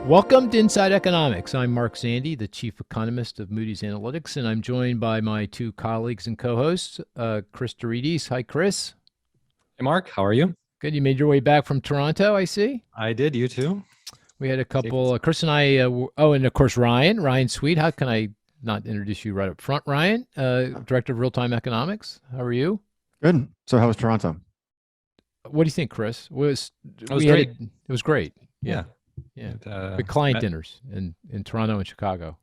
Welcome to Inside Economics. I'm Mark Zandi, the chief economist of Moody's Analytics, and I'm joined by my two colleagues and co-hosts, Chris Dourides. Hi, Chris. Hey, Mark. How are you? Good. You made your way back from Toronto, I see. I did. You too? We had a couple, Chris and I, and of course, Ryan Sweet. How can I not introduce you right up front? Ryan, Director of Real-Time Economics. How are you? Good. So how was Toronto? What do you think, Chris? It was great. It was great. Yeah. Big client dinners in Toronto and Chicago.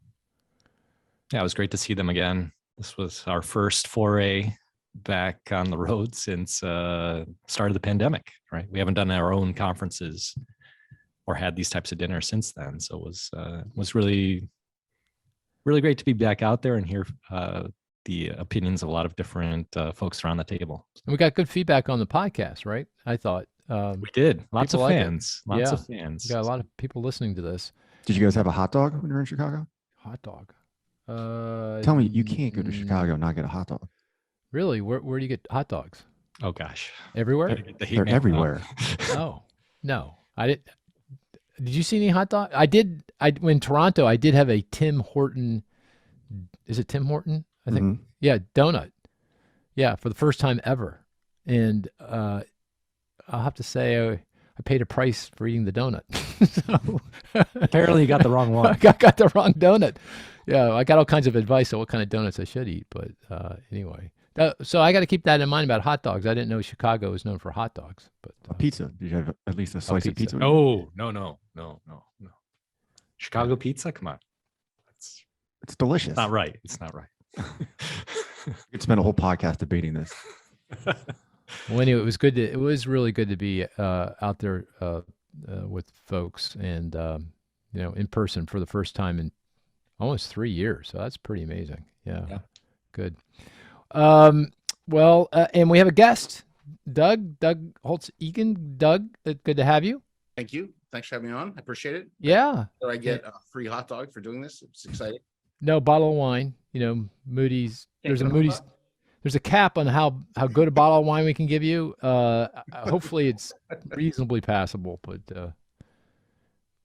Yeah, it was great to see them again. This was our first foray back on the road since start of the pandemic, right? We haven't done our own conferences or had these types of dinners since then. So it was really, really great to be back out there and hear the opinions of a lot of different folks around the table. And we got good feedback on the podcast, right? I thought. We did. Lots of fans. Lots of fans. We got a lot of people listening to this. Did you guys have a hot dog when you were in Chicago? Hot dog. Tell me, you can't go to Chicago and not get a hot dog. Really? Where do you get hot dogs? Oh gosh. Everywhere? They're everywhere. Oh, no. I did. Did you see any hot dog? In Toronto, I did have a Tim Horton. Is it Tim Horton? I think. Mm-hmm. Yeah, donut. Yeah, for the first time ever. And I'll have to say I paid a price for eating the donut. So, apparently you got the wrong one. I got the wrong donut. Yeah, I got all kinds of advice on what kind of donuts I should eat. But anyway, so I got to keep that in mind about hot dogs. I didn't know Chicago was known for hot dogs. But a pizza. Did you have at least a slice of pizza? No. Chicago pizza? Come on. It's delicious. It's not right. It's not right. You could spend a whole podcast debating this. Well, anyway, it was really good to be out there with folks and in person for the first time in almost 3 years. So that's pretty amazing. Yeah. Good. And we have a guest, Doug Holtz-Eakin. Doug, good to have you. Thank you. Thanks for having me on. I appreciate it. Yeah. So I get a free hot dog for doing this. It's exciting. No, bottle of wine. Moody's. There's a cap on how good a bottle of wine we can give you. Hopefully, it's reasonably passable. But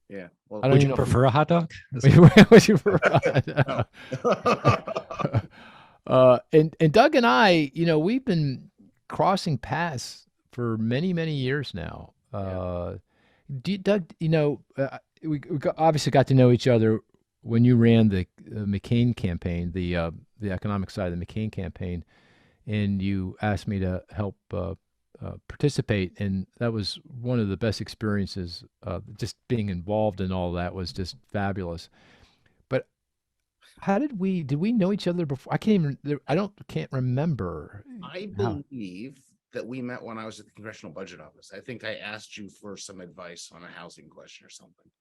yeah. Well, would you prefer a hot dog? Would you prefer a hot dog? And Doug and I, we've been crossing paths for many, many years now. Doug, we obviously got to know each other when you ran the McCain campaign, the economic side of the McCain campaign, and you asked me to help participate, and that was one of the best experiences. Just being involved in all that was just fabulous. But how did we know each other before? I can't remember. I believe that we met when I was at the Congressional Budget Office. I think I asked you for some advice on a housing question or something.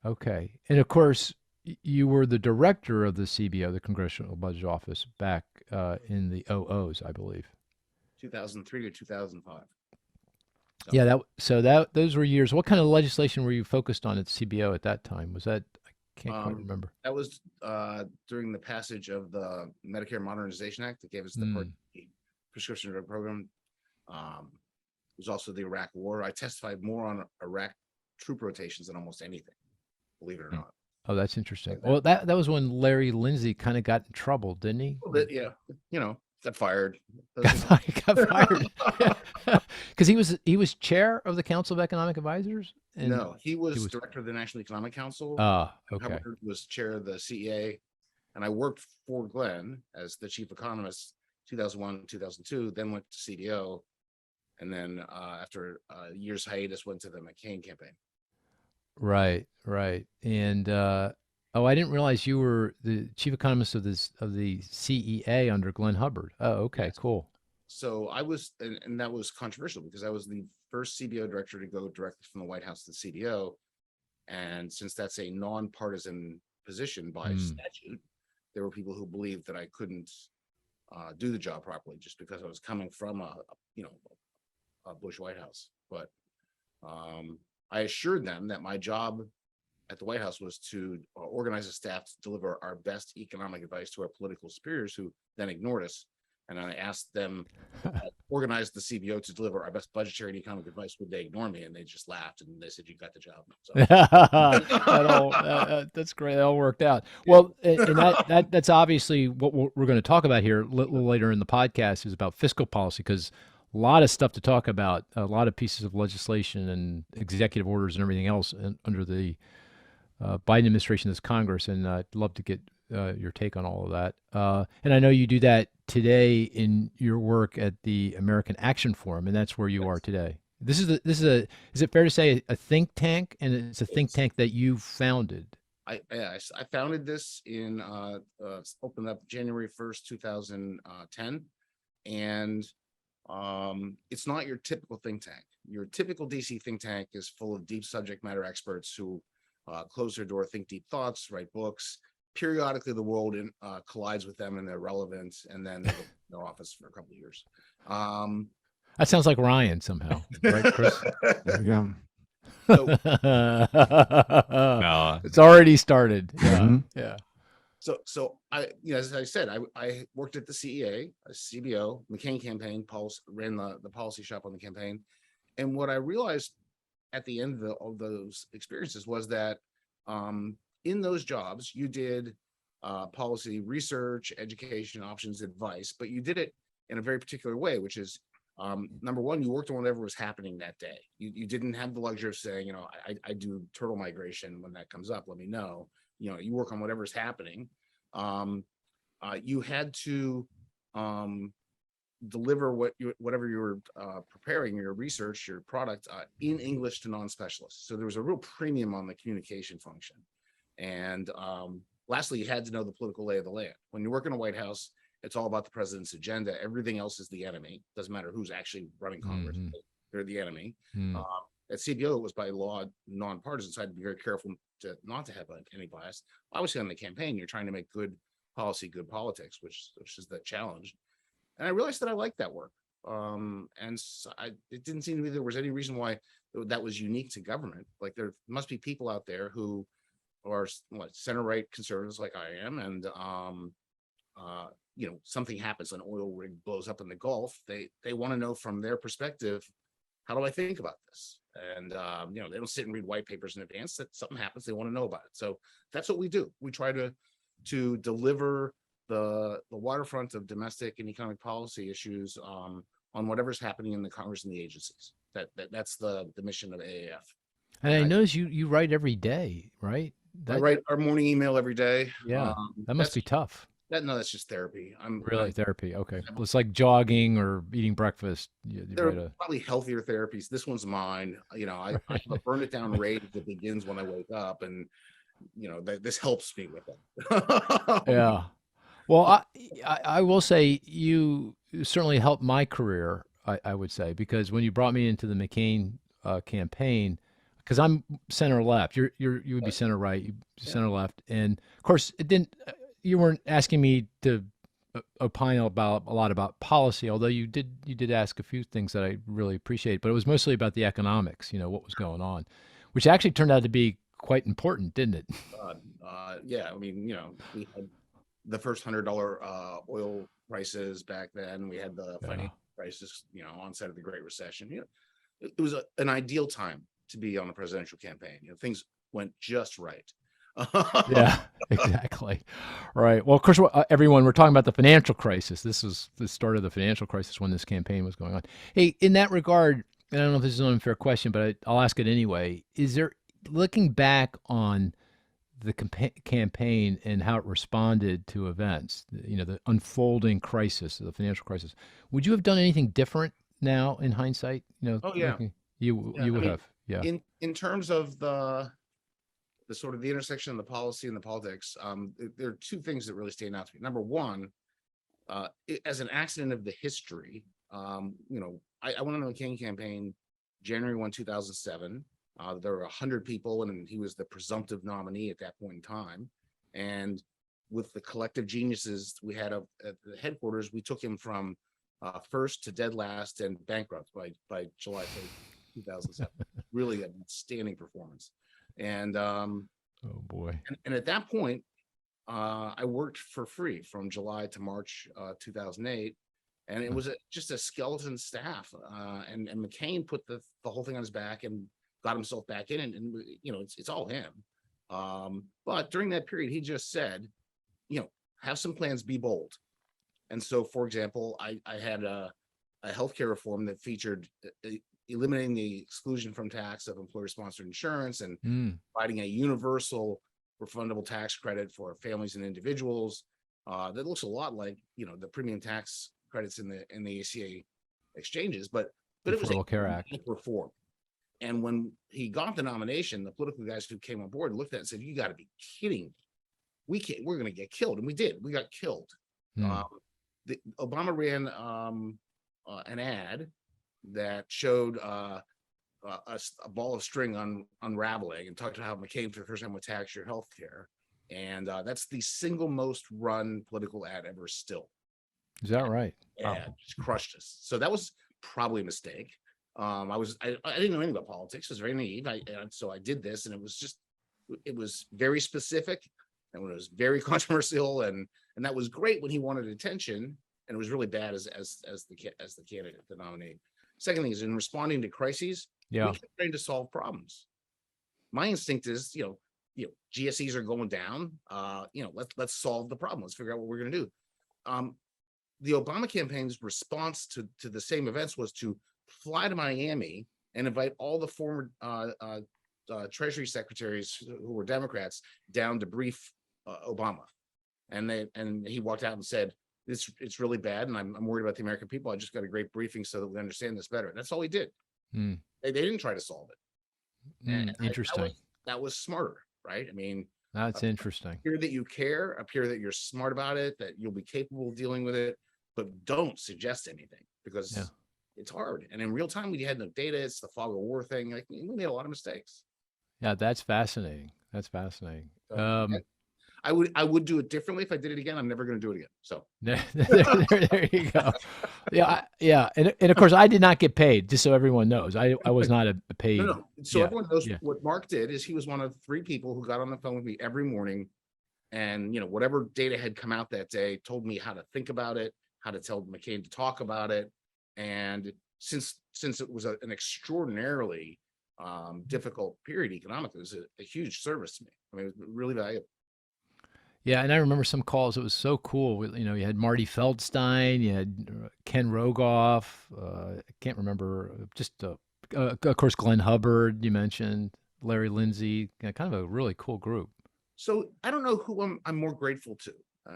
Okay. And of course, you were the director of the CBO, the Congressional Budget Office, back in the 00s, I believe. 2003 to 2005. So. Yeah, those were years. What kind of legislation were you focused on at CBO at that time? Was that, I can't quite remember. That was during the passage of the Medicare Modernization Act that gave us the Part D prescription drug program. It was also the Iraq War. I testified more on Iraq troop rotations than almost anything, believe it or not. Oh, that's interesting. Well, that was when Larry Lindsay kind of got in trouble, didn't he? A little bit, yeah. Got fired. Got fired because he was chair of the Council of Economic Advisors. No, he was director of the National Economic Council. Okay. Hubbard was chair of the CEA, and I worked for Glenn as the chief economist 2001, 2002. Then went to CDO, and then after a year's hiatus, went to the McCain campaign. Right. And I didn't realize you were the chief economist of the CEA under Glenn Hubbard. Oh, okay, yes. Cool. So I was, and that was controversial because I was the first CBO director to go directly from the White House to the CDO, and since that's a nonpartisan position by statute, there were people who believed that I couldn't do the job properly just because I was coming from a Bush White House. But I assured them that my job at the White House was to organize a staff to deliver our best economic advice to our political superiors, who then ignored us. and I asked them, organized the CBO to deliver our best budgetary and economic advice, would they ignore me? And they just laughed and they said, "You got the job." So. That's great. That all worked out. Well, and that's obviously what we're going to talk about here a little later in the podcast is about fiscal policy, because a lot of stuff to talk about, a lot of pieces of legislation and executive orders and everything else under the Biden administration, this Congress, and I'd love to get your take on all of that. And I know you do that today in your work at the American Action Forum, and that's where you are today. Is it fair to say a think tank, and it's a think tank that you founded? I founded this in opened up January 1st, 2010, and it's not your typical think tank. Your typical DC think tank is full of deep subject matter experts who close their door, think deep thoughts, write books. Periodically, the world collides with them and they're relevant, and then they go in their office for a couple of years. That sounds like Ryan somehow, right, Chris? There we go. So, No, it's already started. Yeah, Mhm. yeah. so as I said, I worked at the CEA, CBO, McCain campaign, ran the policy shop on the campaign, and what I realized at the end of those experiences was that in those jobs you did policy research, education, options, advice, but you did it in a very particular way, which is number one, you worked on whatever was happening that day. You didn't have the luxury of saying, I do turtle migration. When that comes up, let me know. You work on whatever's happening. You had to deliver whatever you were preparing, your research, your product in English to non-specialists. So there was a real premium on the communication function. And lastly, you had to know the political lay of the land. When you work in a White House, it's all about the president's agenda. Everything else is the enemy. Doesn't matter who's actually running Congress. Mhm. They're the enemy. Mm. At CBO, it was by law nonpartisan, so I had to be very careful not to have any bias. Obviously, on the campaign, you're trying to make good policy, good politics, which is the challenge. And I realized that I liked that work. And so it didn't seem to me there was any reason why that was unique to government. Like there must be people out there who are center-right conservatives like I am, and something happens, an oil rig blows up in the Gulf. They want to know from their perspective, how do I think about this? And they don't sit and read white papers in advance. That something happens, they want to know about it. So that's what we do. We try to deliver the waterfront of domestic and economic policy issues on whatever's happening in the Congress and the agencies. That's the mission of AAF. And I notice you write every day, right? I write our morning email every day. Yeah, that must be tough. That's just therapy. Therapy. Okay, well, it's like jogging or eating breakfast. There are probably healthier therapies. This one's mine. I have a burn it down rate that begins when I wake up, and this helps me with it. Yeah. Well, I will say you certainly helped my career. I would say, because when you brought me into the McCain campaign, because I'm center left, you would be center right, center left, and of course it didn't. You weren't asking me to opine about a lot about policy, although you did ask a few things that I really appreciate. But it was mostly about the economics, what was going on, which actually turned out to be quite important, didn't it? Yeah, I mean, we had the first $100 oil prices back then. We had the financial crisis, onset of the Great Recession. It was an ideal time to be on a presidential campaign. Things went just right. Yeah, exactly. Right. Well, of course, everyone, we're talking about the financial crisis. This was the start of the financial crisis when this campaign was going on. Hey, in that regard, and I don't know if this is an unfair question, but I'll ask it anyway. Is there, looking back on the campaign and how it responded to events, the unfolding crisis, the financial crisis, would you have done anything different now in hindsight? Oh yeah, you would have. Yeah. In terms of the sort of the intersection of the policy and the politics, there are two things that really stand out to me. Number one, as an accident of the history, I went on the McCain campaign January 1, 2007. There were 100 people, and he was the presumptive nominee at that point in time. And with the collective geniuses we had at the headquarters, we took him from first to dead last and bankrupt by July 2007. Really an outstanding performance. And oh boy. And at that point, I worked for free from July to March 2008. and it was just a skeleton staff. And McCain put the whole thing on his back and got himself back in, and it's all him. But during that period, he just said, have some plans, be bold. And so, for example, I had a healthcare reform that featured eliminating the exclusion from tax of employer-sponsored insurance and providing a universal refundable tax credit for families and individuals. That looks a lot like the premium tax credits in the ACA exchanges, but it was a Care Act reform. And when he got the nomination, the political guys who came on board looked at it and said, "You got to be kidding me! We're going to get killed," and we did. We got killed. Obama ran an ad that showed a ball of string unraveling and talked about how McCain for the first time would tax your health care. And that's the single most run political ad ever still. Is that right? Yeah, just crushed us. So that was probably a mistake. I didn't know anything about politics. I was very naive. So I did this, and it was very specific, and it was very controversial, and that was great when he wanted attention, and it was really bad as the candidate, the nominee. Second thing is, in responding to crises, we keep trying to solve problems. My instinct is, GSEs are going down. Let's solve the problem. Let's figure out what we're going to do. The Obama campaign's response to the same events was to fly to Miami and invite all the former Treasury secretaries who were Democrats down to brief Obama. And he walked out and said, it's really bad, and I'm worried about the American people. I just got a great briefing so that we understand this better. And that's all he did. They didn't try to solve it. Interesting. That was smarter, right? I mean, that's interesting. Appear that you care, appear that you're smart about it, that you'll be capable of dealing with it, but don't suggest anything, because it's hard. And in real time, we had no data. It's the fog of war thing. Like, we made a lot of mistakes. Yeah, that's fascinating. That's fascinating. I would do it differently if I did it again. I'm never going to do it again. So there you go. Yeah. And of course, I did not get paid, just so everyone knows. I was not a paid. No. So everyone knows what Mark did is he was one of 3 people who got on the phone with me every morning, and whatever data had come out that day, told me how to think about it, how to tell McCain to talk about it. And since it was an extraordinarily difficult period economically, it was a huge service to me. I mean, it was really valuable. Yeah, and I remember some calls. It was so cool. You had Marty Feldstein, you had Ken Rogoff. I can't remember. Of course, Glenn Hubbard. You mentioned Larry Lindsay. Kind of a really cool group. So I don't know who I'm more grateful to,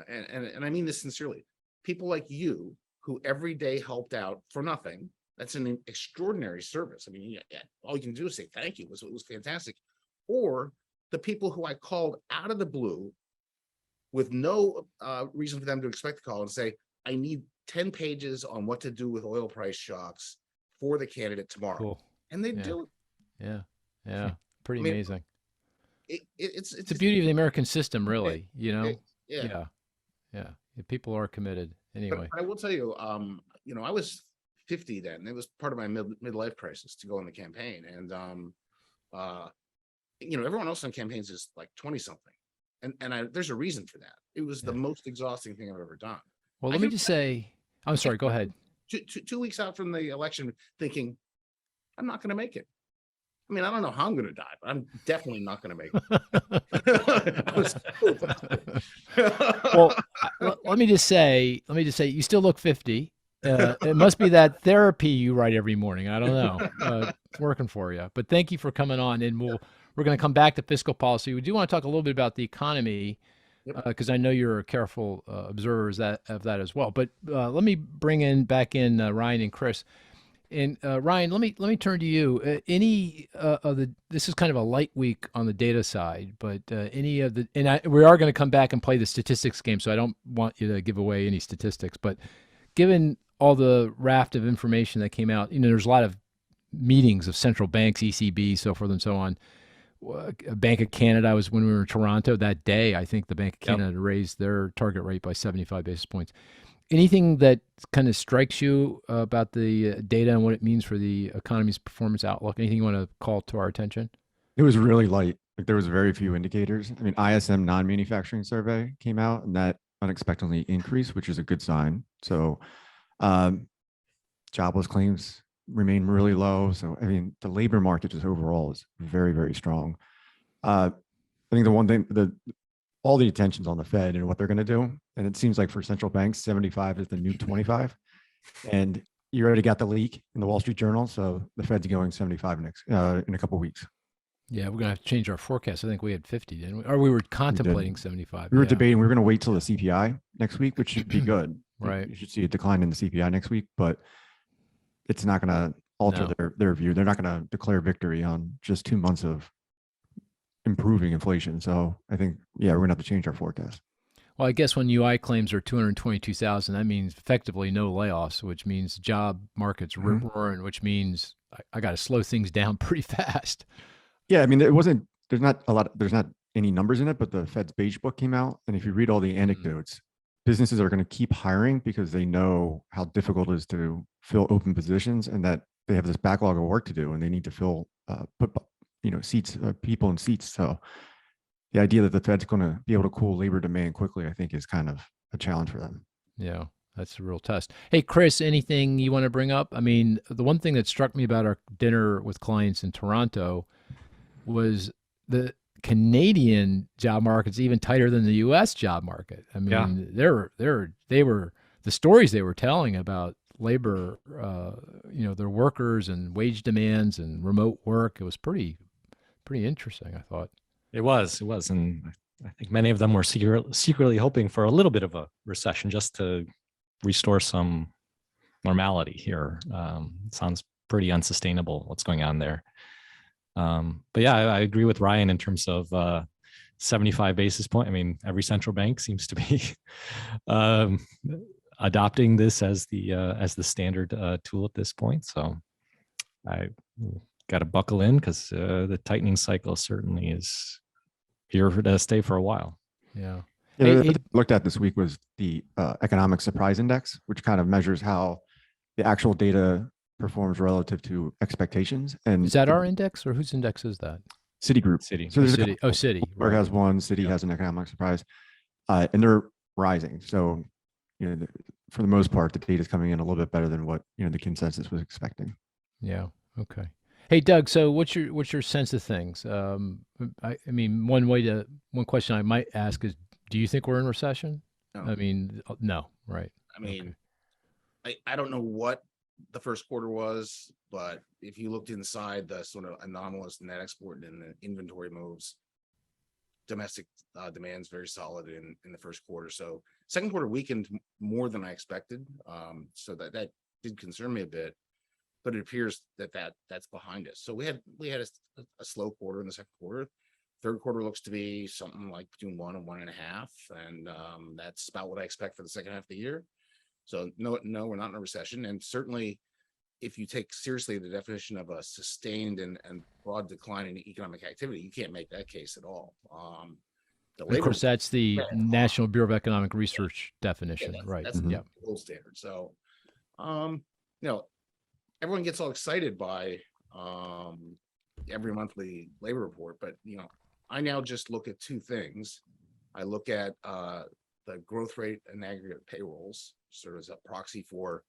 and I mean this sincerely. People like you, who every day helped out for nothing. That's an extraordinary service. I mean, all you can do is say thank you. It was fantastic. Or the people who I called out of the blue, with no reason for them to expect the call, and say, I need 10 pages on what to do with oil price shocks for the candidate tomorrow. Cool. And they do it. Yeah. Pretty amazing. It's the beauty of the American system, really, Yeah. People are committed anyway. But I will tell you, I was 50 then. It was part of my midlife crisis to go on the campaign. And, everyone else on campaigns is like 20 something. And there's a reason for that. It was the most exhausting thing I've ever done. Well, let me just say, I'm sorry, go ahead. 2 weeks out from the election, thinking, I'm not going to make it. I mean, I don't know how I'm going to die, but I'm definitely not going to make it. Well, let me just say, you still look 50. It must be that therapy you write every morning. I don't know. It's working for you. But thank you for coming on, and we're going to come back to fiscal policy. We do want to talk a little bit about the economy, because I know you're a careful observer of that as well. But let me bring back in Ryan and Chris. And Ryan, let me turn to you. This is kind of a light week on the data side, but we are going to come back and play the statistics game, so I don't want you to give away any statistics. But given all the raft of information that came out, there's a lot of meetings of central banks, ECB, so forth and so on. Bank of Canada was when we were in Toronto that day. I think the Bank of Canada raised their target rate by 75 basis points. Anything that kind of strikes you about the data and what it means for the economy's performance outlook? Anything you want to call to our attention? It was really light. There was very few indicators. I mean, ISM non-manufacturing survey came out, and that unexpectedly increased, which is a good sign. So Jobless claims remain really low. So, I mean, the labor market just overall is very, very strong. I think the one thing, all the attention's on the Fed and what they're going to do. And it seems like for central banks, 75 is the new 25. And you already got the leak in the Wall Street Journal. So the Fed's going 75 next in a couple of weeks. Yeah, we're going to have to change our forecast. I think we had 50, didn't we? Or we were contemplating 75. We were debating, we were going to wait till the CPI next week, which should be good. Right. You should see a decline in the CPI next week, but it's not going to alter their view. They're not going to declare victory on just 2 months of improving inflation. So I think, we're going to have to change our forecast. Well, I guess when UI claims are 222,000, that means effectively no layoffs, which means job market's rip-roaring, which means I got to slow things down pretty fast. Yeah, I mean, there's not any numbers in it, but the Fed's beige book came out. And if you read all the anecdotes, businesses are going to keep hiring because they know how difficult it is to fill open positions and that they have this backlog of work to do and they need to fill, seats, people in seats. So the idea that the Fed's going to be able to cool labor demand quickly, I think is kind of a challenge for them. Yeah, that's a real test. Hey, Chris, anything you want to bring up? I mean, the one thing that struck me about our dinner with clients in Toronto was the Canadian job market's even tighter than the U.S. job market. I mean, they were the stories they were telling about labor, their workers and wage demands and remote work. It was pretty interesting, I thought. It was, and I think many of them were secretly hoping for a little bit of a recession just to restore some normality here. It sounds pretty unsustainable what's going on there. But yeah, I agree with Ryan in terms of 75 basis point. I mean, every central bank seems to be adopting this as the standard tool at this point. So I got to buckle in because the tightening cycle certainly is here to stay for a while. Yeah. Looked at this week was the economic surprise index, which kind of measures how the actual data performs relative to expectations. And is that our index or whose index is that? Citigroup. Citi. So there's Citi. Citi. Right. Has one. Citi has an economic surprise, and they're rising. So, for the most part, the data is coming in a little bit better than what the consensus was expecting. Yeah. Okay. Hey, Doug. So, what's your sense of things? I mean, one question I might ask is, do you think we're in recession? No. I mean, no. Right. I mean, I don't know what the first quarter was, but if you looked inside the sort of anomalous net export and the inventory moves, domestic demand's very solid in the first quarter. So second quarter weakened more than I expected. So that did concern me a bit, but it appears that's behind us. So we had a slow quarter in the second quarter. Third quarter looks to be something like between 1 and 1.5, and that's about what I expect for the second half of the year. So no, we're not in a recession. And certainly if you take seriously the definition of a sustained and broad decline in economic activity, you can't make that case at all. Of course, that's the National Bureau of Economic Research definition, right? That's the gold standard. So, everyone gets all excited by every monthly labor report, but I now just look at two things. I look at the growth rate and aggregate payrolls, sort of as a proxy for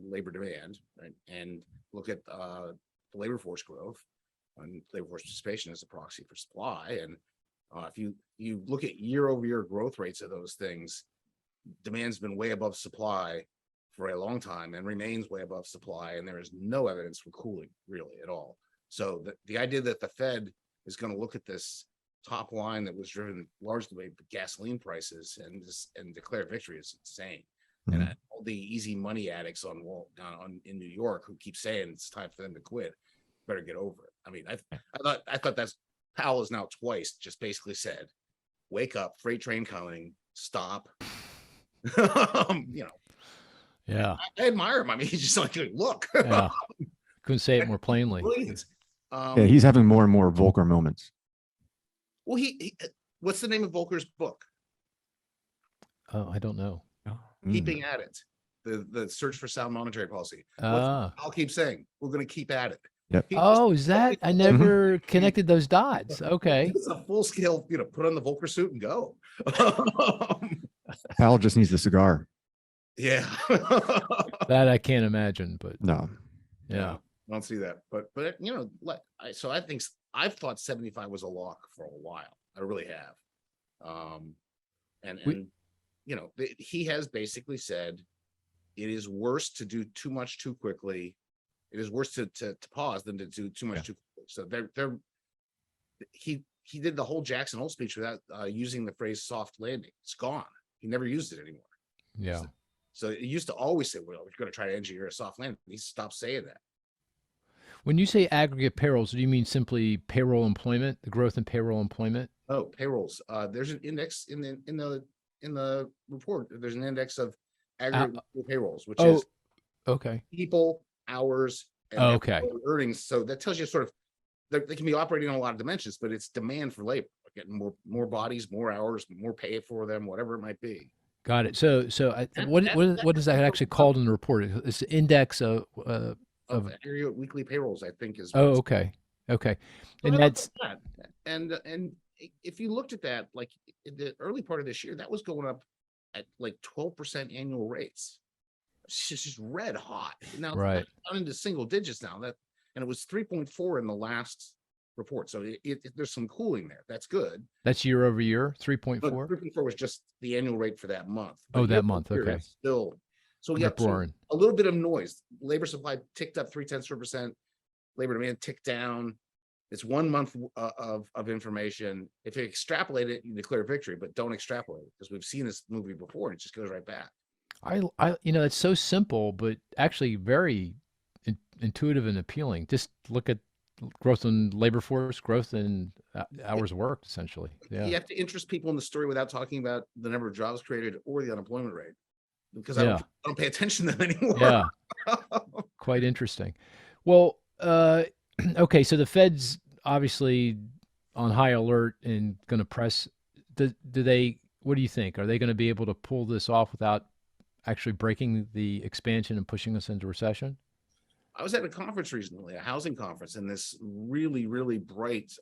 labor demand, right? And look at the labor force growth and labor force participation as a proxy for supply. And if you look at year-over-year growth rates of those things, demand's been way above supply for a long time and remains way above supply, and there is no evidence for cooling really at all. So the idea that the Fed is going to look at this top line that was driven largely by gasoline prices and declare victory is insane. Mm-hmm. And all the easy money addicts in New York who keep saying it's time for them to quit better get over it. I mean, I thought that's Powell has now twice just basically said, "Wake up, freight train coming, stop." Yeah, I admire him. I mean, he's just like, look. Yeah. Couldn't say it more plainly. He's having more and more Volcker moments. Well, he what's the name of Volcker's book? Oh, I don't know. Keeping at it. The search for sound monetary policy. I'll keep saying we're going to keep at it. Yep. Is that? I never connected those dots. Okay. It's a full scale, put on the Volcker suit and go. Powell just needs the cigar. Yeah. That I can't imagine, but No. yeah. I don't see that, but you know, so I think I've thought 75 was a lock for a while. I really have. And you know, he has basically said it is worse to do too much too quickly. It is worse to pause than to do too much too quickly. So he did the whole Jackson Hole speech without using the phrase soft landing. It's gone. He never used it anymore. Yeah. So it used to always say, well, we're going to try to engineer a soft landing. He stopped saying that. When you say aggregate payrolls, do you mean simply payroll employment, the growth in payroll employment? Oh, payrolls. There's an index in the report. There's an index of aggregate payrolls, which is okay, people, hours, and okay, earnings. So that tells you sort of they can be operating on a lot of dimensions, but it's demand for labor, getting more bodies, more hours, more pay for them, whatever it might be. got it. So what is that actually called in the report? It's the index of aggregate weekly payrolls, I think is. Oh, okay, and that's and if you looked at that, like in the early part of this year, that was going up at like 12% annual rates. It's just red hot. Now right down into single digits now. And it was 3.4 in the last report. So there's some cooling there. That's good. That's year over year, 3.4. 3.4 was just the annual rate for that month. Oh, that month. Okay. Still, so yeah, so a little bit of noise. Labor supply ticked up 0.3%. Labor demand ticked down. It's 1 month of information. If you extrapolate it, you declare victory, but don't extrapolate it because we've seen this movie before and it just goes right back. I it's so simple, but actually very intuitive and appealing. Just look at growth in labor force, growth in hours worked, essentially. Yeah. You have to interest people in the story without talking about the number of jobs created or the unemployment rate, because I don't pay attention to them anymore. Yeah. Quite interesting. Well, okay, so the Fed's obviously on high alert and going to press. Do they? What do you think? Are they going to be able to pull this off without actually breaking the expansion and pushing us into recession? I was at a conference recently, a housing conference, and this really, really bright,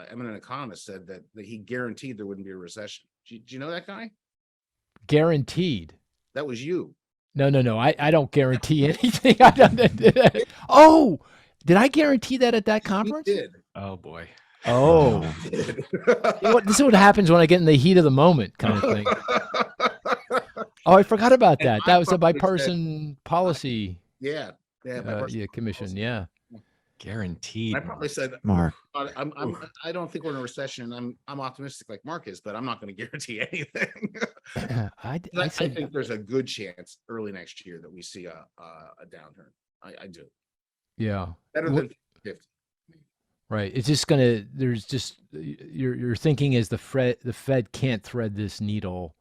eminent economist said that he guaranteed there wouldn't be a recession. Do you know that guy? Guaranteed. That was you. No. I don't guarantee anything. I don't. Oh, did I guarantee that at that conference? You did. Oh boy. Oh. This is what happens when I get in the heat of the moment, kind of thing. Oh, I forgot about that. That was a bipartisan policy. Yeah. Commission. Yeah. Guaranteed. I probably said, Mark, I don't think we're in a recession. I'm optimistic like Mark is, but I'm not going to guarantee anything. I think there's a good chance early next year that we see a downturn. I do. Yeah. Better than 50. Right. It's just there's just, your thinking is the Fed can't thread this needle.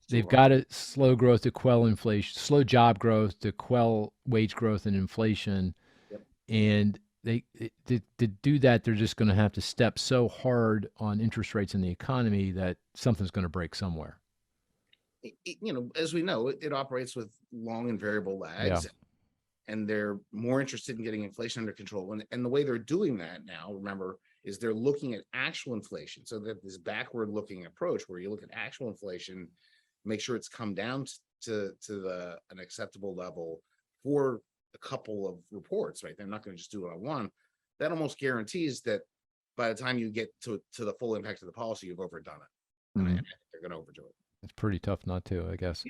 They've got to slow growth to quell inflation, slow job growth to quell wage growth and inflation. Yep. And to do that, they're just going to have to step so hard on interest rates in the economy that something's going to break somewhere. As we know, it operates with long and variable lags. Yeah. And they're more interested in getting inflation under control. And the way they're doing that now, remember, is they're looking at actual inflation. So that this backward looking approach where you look at actual inflation, make sure it's come down to an acceptable level for a couple of reports, right? They're not going to just do it on one. That almost guarantees that by the time you get to the full impact of the policy, you've overdone it. Mm-hmm. And I think they're going to overdo it. It's pretty tough not to, I guess.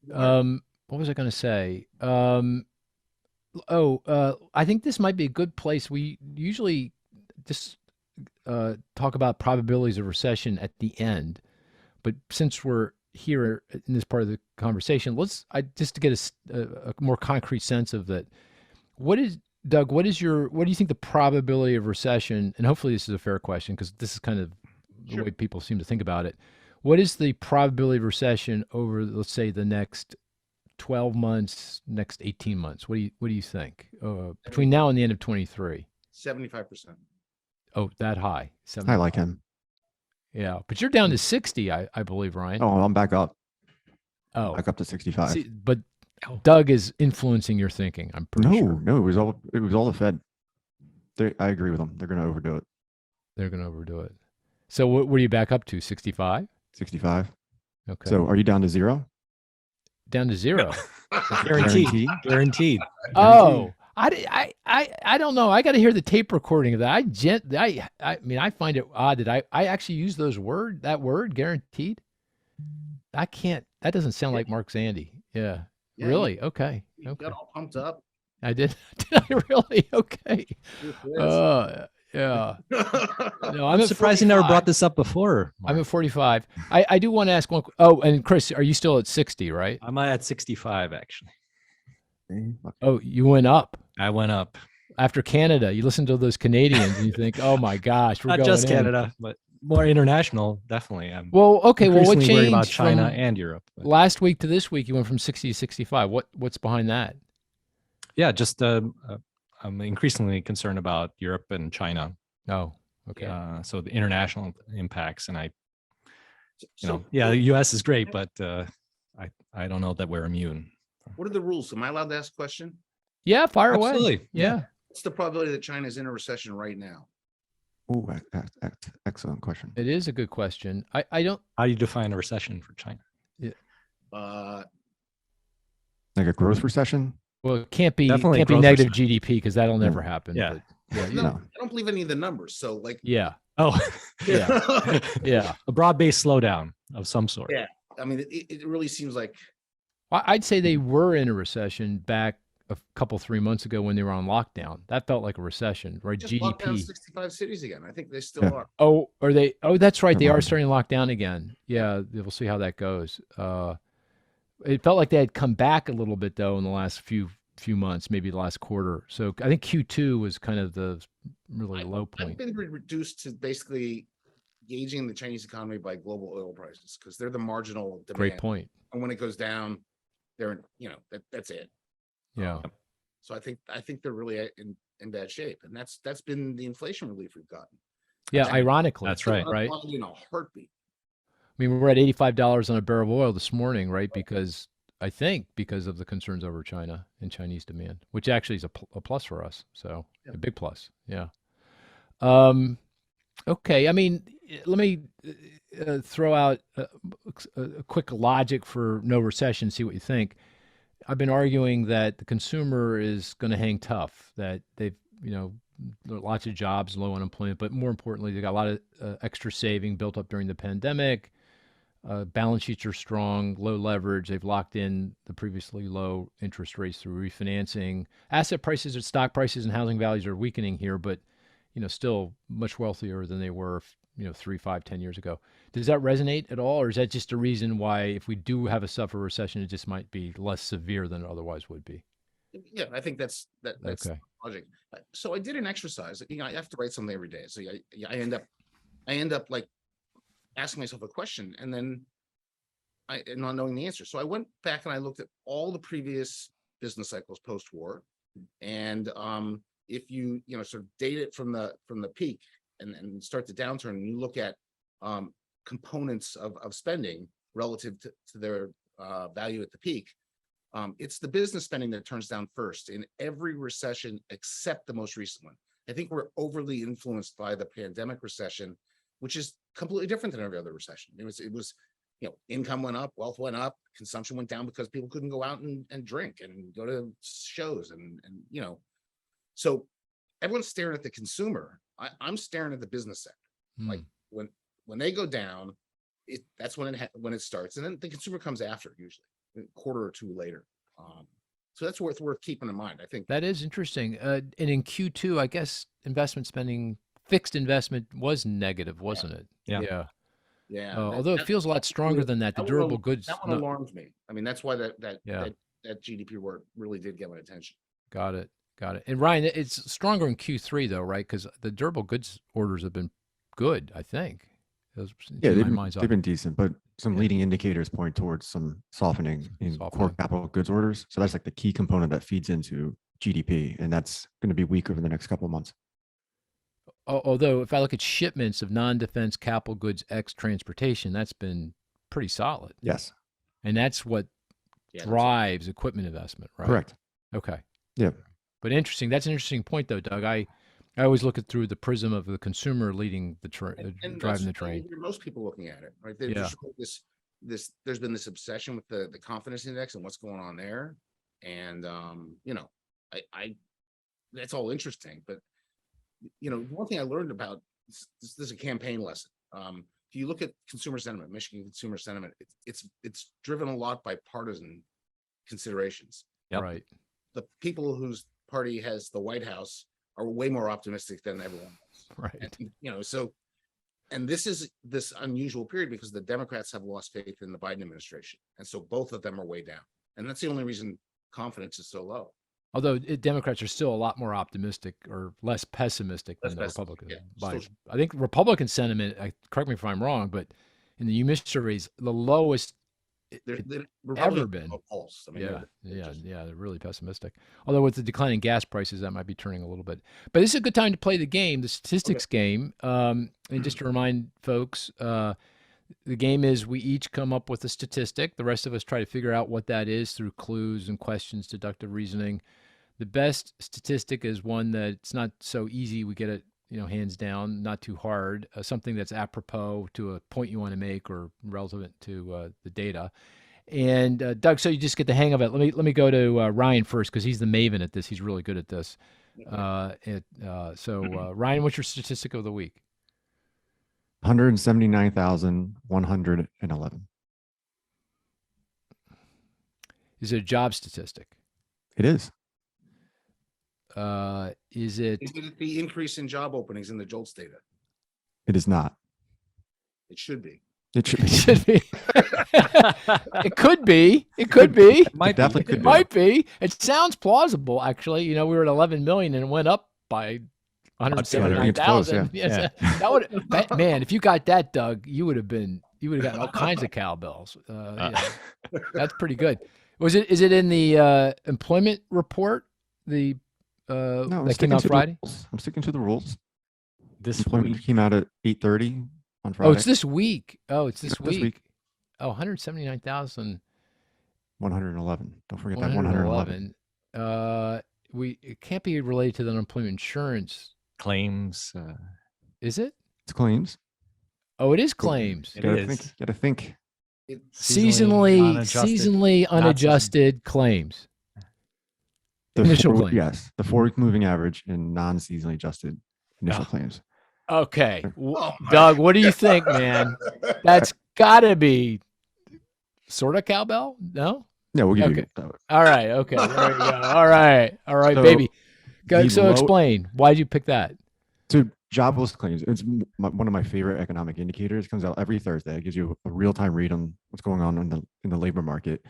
Yeah. What was I going to say? I think this might be a good place. We usually just talk about probabilities of recession at the end, but since we're here in this part of the conversation, just to get a more concrete sense of that. Doug, what do you think the probability of recession, and hopefully this is a fair question because this is kind of the way people seem to think about it. What is the probability of recession over, let's say, the next 12 months, next 18 months? What do you think between now and the end of 23? 75%. Oh, that high. 75. I like him. Yeah, but you're down to 60, I believe, Ryan. Oh, I'm back up. Oh, Back up to 65. See, but Doug is influencing your thinking. I'm pretty sure. No, it was all the Fed. I agree with them. They're going to overdo it. They're going to overdo it. So what are you back up to? 65? 65. Okay. So are you down to 0? down to zero. Guaranteed. Guaranteed. Oh, I don't know. I got to hear the tape recording of that. I mean, I find it odd that I actually use that word guaranteed. I can't. That doesn't sound like Mark Zandy. Yeah. Yeah, Really? Okay. You Okay. got all pumped up. I did. Did I really? Okay. Yes. Yeah. No, I'm at surprised you never 45. brought this up before. I'm Mark. at 45. I do want to ask one. Oh, and Chris, are you still at 60, right? I'm at 65, actually. Oh, you went up I went up. after Canada. You listen to those Canadians and you think, oh my gosh, we're Not going just in. Canada, but more international, definitely. I'm Well, okay. Well, what increasingly worried about changed China from and Europe. But last week to this week? You went from 60 to 65. What's behind that? yeah, just I'm increasingly concerned about Europe and China. Oh, okay. So the international impacts, and So the U.S. is great, but I don't know that we're immune. what are the rules? Am I allowed to ask a question? Yeah, fire away. Absolutely. Yeah. What's the probability that China is in a recession right now? Oh, excellent question. It is a good question. I don't. How do you define a recession for China? Uh, Like a growth recession? Well, it can't be Definitely negative growth GDP because that'll never happen. Yeah. But yeah, no, No. I don't believe any of the numbers. So like, yeah, Oh, yeah. a broad-based slowdown of some sort. Yeah. I mean, it really seems like I'd say they were in a recession back a couple 3 months ago when they were on lockdown. That felt like a recession, right? just locked down GDP. 65 cities again. I think they still Yeah. are. Oh, are they? Oh, that's right. They They're are locked. starting to lock down again. Yeah, we'll see how that goes. It felt like they had come back a little bit though in the last few months, maybe the last quarter. So I think Q2 was kind of the really low I've point. been reduced to basically gauging the Chinese economy by global oil prices because they're the marginal demand. Great point. And when it goes down, they're that's it. Yeah. So I think they're really in bad shape, and that's been the inflation relief we've gotten. Yeah. Ironically, That's right. Right. In a heartbeat. I mean, we're at $85 on a barrel of oil this morning, right? Because of the concerns over China and Chinese demand, which actually is a plus for us. So a big plus. Yeah. Okay. I mean, let me throw out a quick logic for no recession, see what you think. I've been arguing that the consumer is going to hang tough, that they've, there are lots of jobs, low unemployment, but more importantly, they got a lot of extra saving built up during the pandemic. Balance sheets are strong, low leverage. They've locked in the previously low interest rates through refinancing. Asset prices and stock prices and housing values are weakening here, but still much wealthier than they were, 3, 5, 10 years ago. Does that resonate at all, or is that just a reason why if we do have a suffer recession, it just might be less severe than it otherwise would be? Yeah, I think that's Okay. logic. So I did an exercise. I have to write something every day. So I end up like asking myself a question and then not knowing the answer. So I went back and I looked at all the previous business cycles post-war, and if you sort of date it from the peak and start the downturn, and you look at components of spending relative to their value at the peak. It's the business spending that turns down first in every recession except the most recent one. I think we're overly influenced by the pandemic recession, which is completely different than every other recession. It was income went up, wealth went up, consumption went down because people couldn't go out and drink and go to shows and so everyone's staring at the consumer. I'm staring at the business sector. Like when they go down, that's when it starts, and then the consumer comes after, usually a quarter or two later. So that's worth keeping in mind. I think that is interesting. And in Q2, I guess investment spending, fixed investment was negative, wasn't it? Yeah. Yeah. Although it feels a lot stronger than that. The durable goods. That one alarms me. I mean, that's why that GDP word really did get my attention. Got it. And Ryan, it's stronger in Q3 though, right? Because the durable goods orders have been good, I think. Yeah, they've been decent, but some leading indicators point towards some softening in core capital goods orders. So that's like the key component that feeds into GDP, and that's going to be weak over the next couple of months. Although if I look at shipments of non-defense capital goods ex transportation, that's been pretty solid. Yes. And that's what drives equipment investment, right? Correct. Okay. Yeah. But interesting. That's an interesting point, though, Doug. I always look at through the prism of the consumer leading the train, driving the train. Most people looking at it, right? They just wrote this there's been this obsession with the confidence index and what's going on there. And, I that's all interesting, but one thing I learned about this is a campaign lesson. If you look at consumer sentiment, Michigan consumer sentiment, it's driven a lot by partisan considerations. Yep. Right. The people whose party has the White House are way more optimistic than everyone else. Right. And, and this is this unusual period because the Democrats have lost faith in the Biden administration. And so both of them are way down. And that's the only reason confidence is so low. Although Democrats are still a lot more optimistic or less pessimistic than the Republicans. I think Republican sentiment, correct me if I'm wrong, but in the UMIS surveys, the lowest ever been. Pulse. I mean, They're really pessimistic. Although with the declining gas prices, that might be turning a little bit. But this is a good time to play the game, the statistics game. And just to remind folks, the game is we each come up with a statistic. The rest of us try to figure out what that is through clues and questions, deductive reasoning. The best statistic is one that's not so easy. We get it, hands down, not too hard. Something that's apropos to a point you want to make or relevant to the data. And Doug, so you just get the hang of it. Let me go to Ryan first because he's the maven at this. He's really good at this. Ryan, what's your statistic of the week? 179,111. Is it a job statistic? It is. Is it the increase in job openings in the JOLTS data? It is not. It should be. It should It be. should be. It could be. It could be. It definitely could It be. might be. It sounds plausible, actually. We were at 11 million and it went up by 179,000. Yeah. That would, man, if you got that, Doug, you would have gotten all kinds of cowbells. That's pretty good. Is it in the employment report? No, that came out Friday? I'm sticking to the rules. This Employment week, came out at 8:30 on Friday. Oh, it's this week. It's this Yeah, this week. week. Oh, 179,000. 111. Don't forget that 111. It can't be related to the unemployment insurance, claims. is it? It's claims. Oh, it is claims. It Gotta is. think. Gotta think. Seasonally unadjusted claims. Initial claims. Yes, the 4-week moving average and non-seasonally adjusted initial claims. Okay. Doug, what do you think, man? That's got to be sort of cowbell? No? Yeah, we'll give Okay. you. All right. Okay. There you go. All right, So, baby. the So low- explain. Why did you pick that? So jobless claims, it's one of my favorite economic indicators. It comes out every Thursday. It gives you a real-time read on what's going on in the labor market.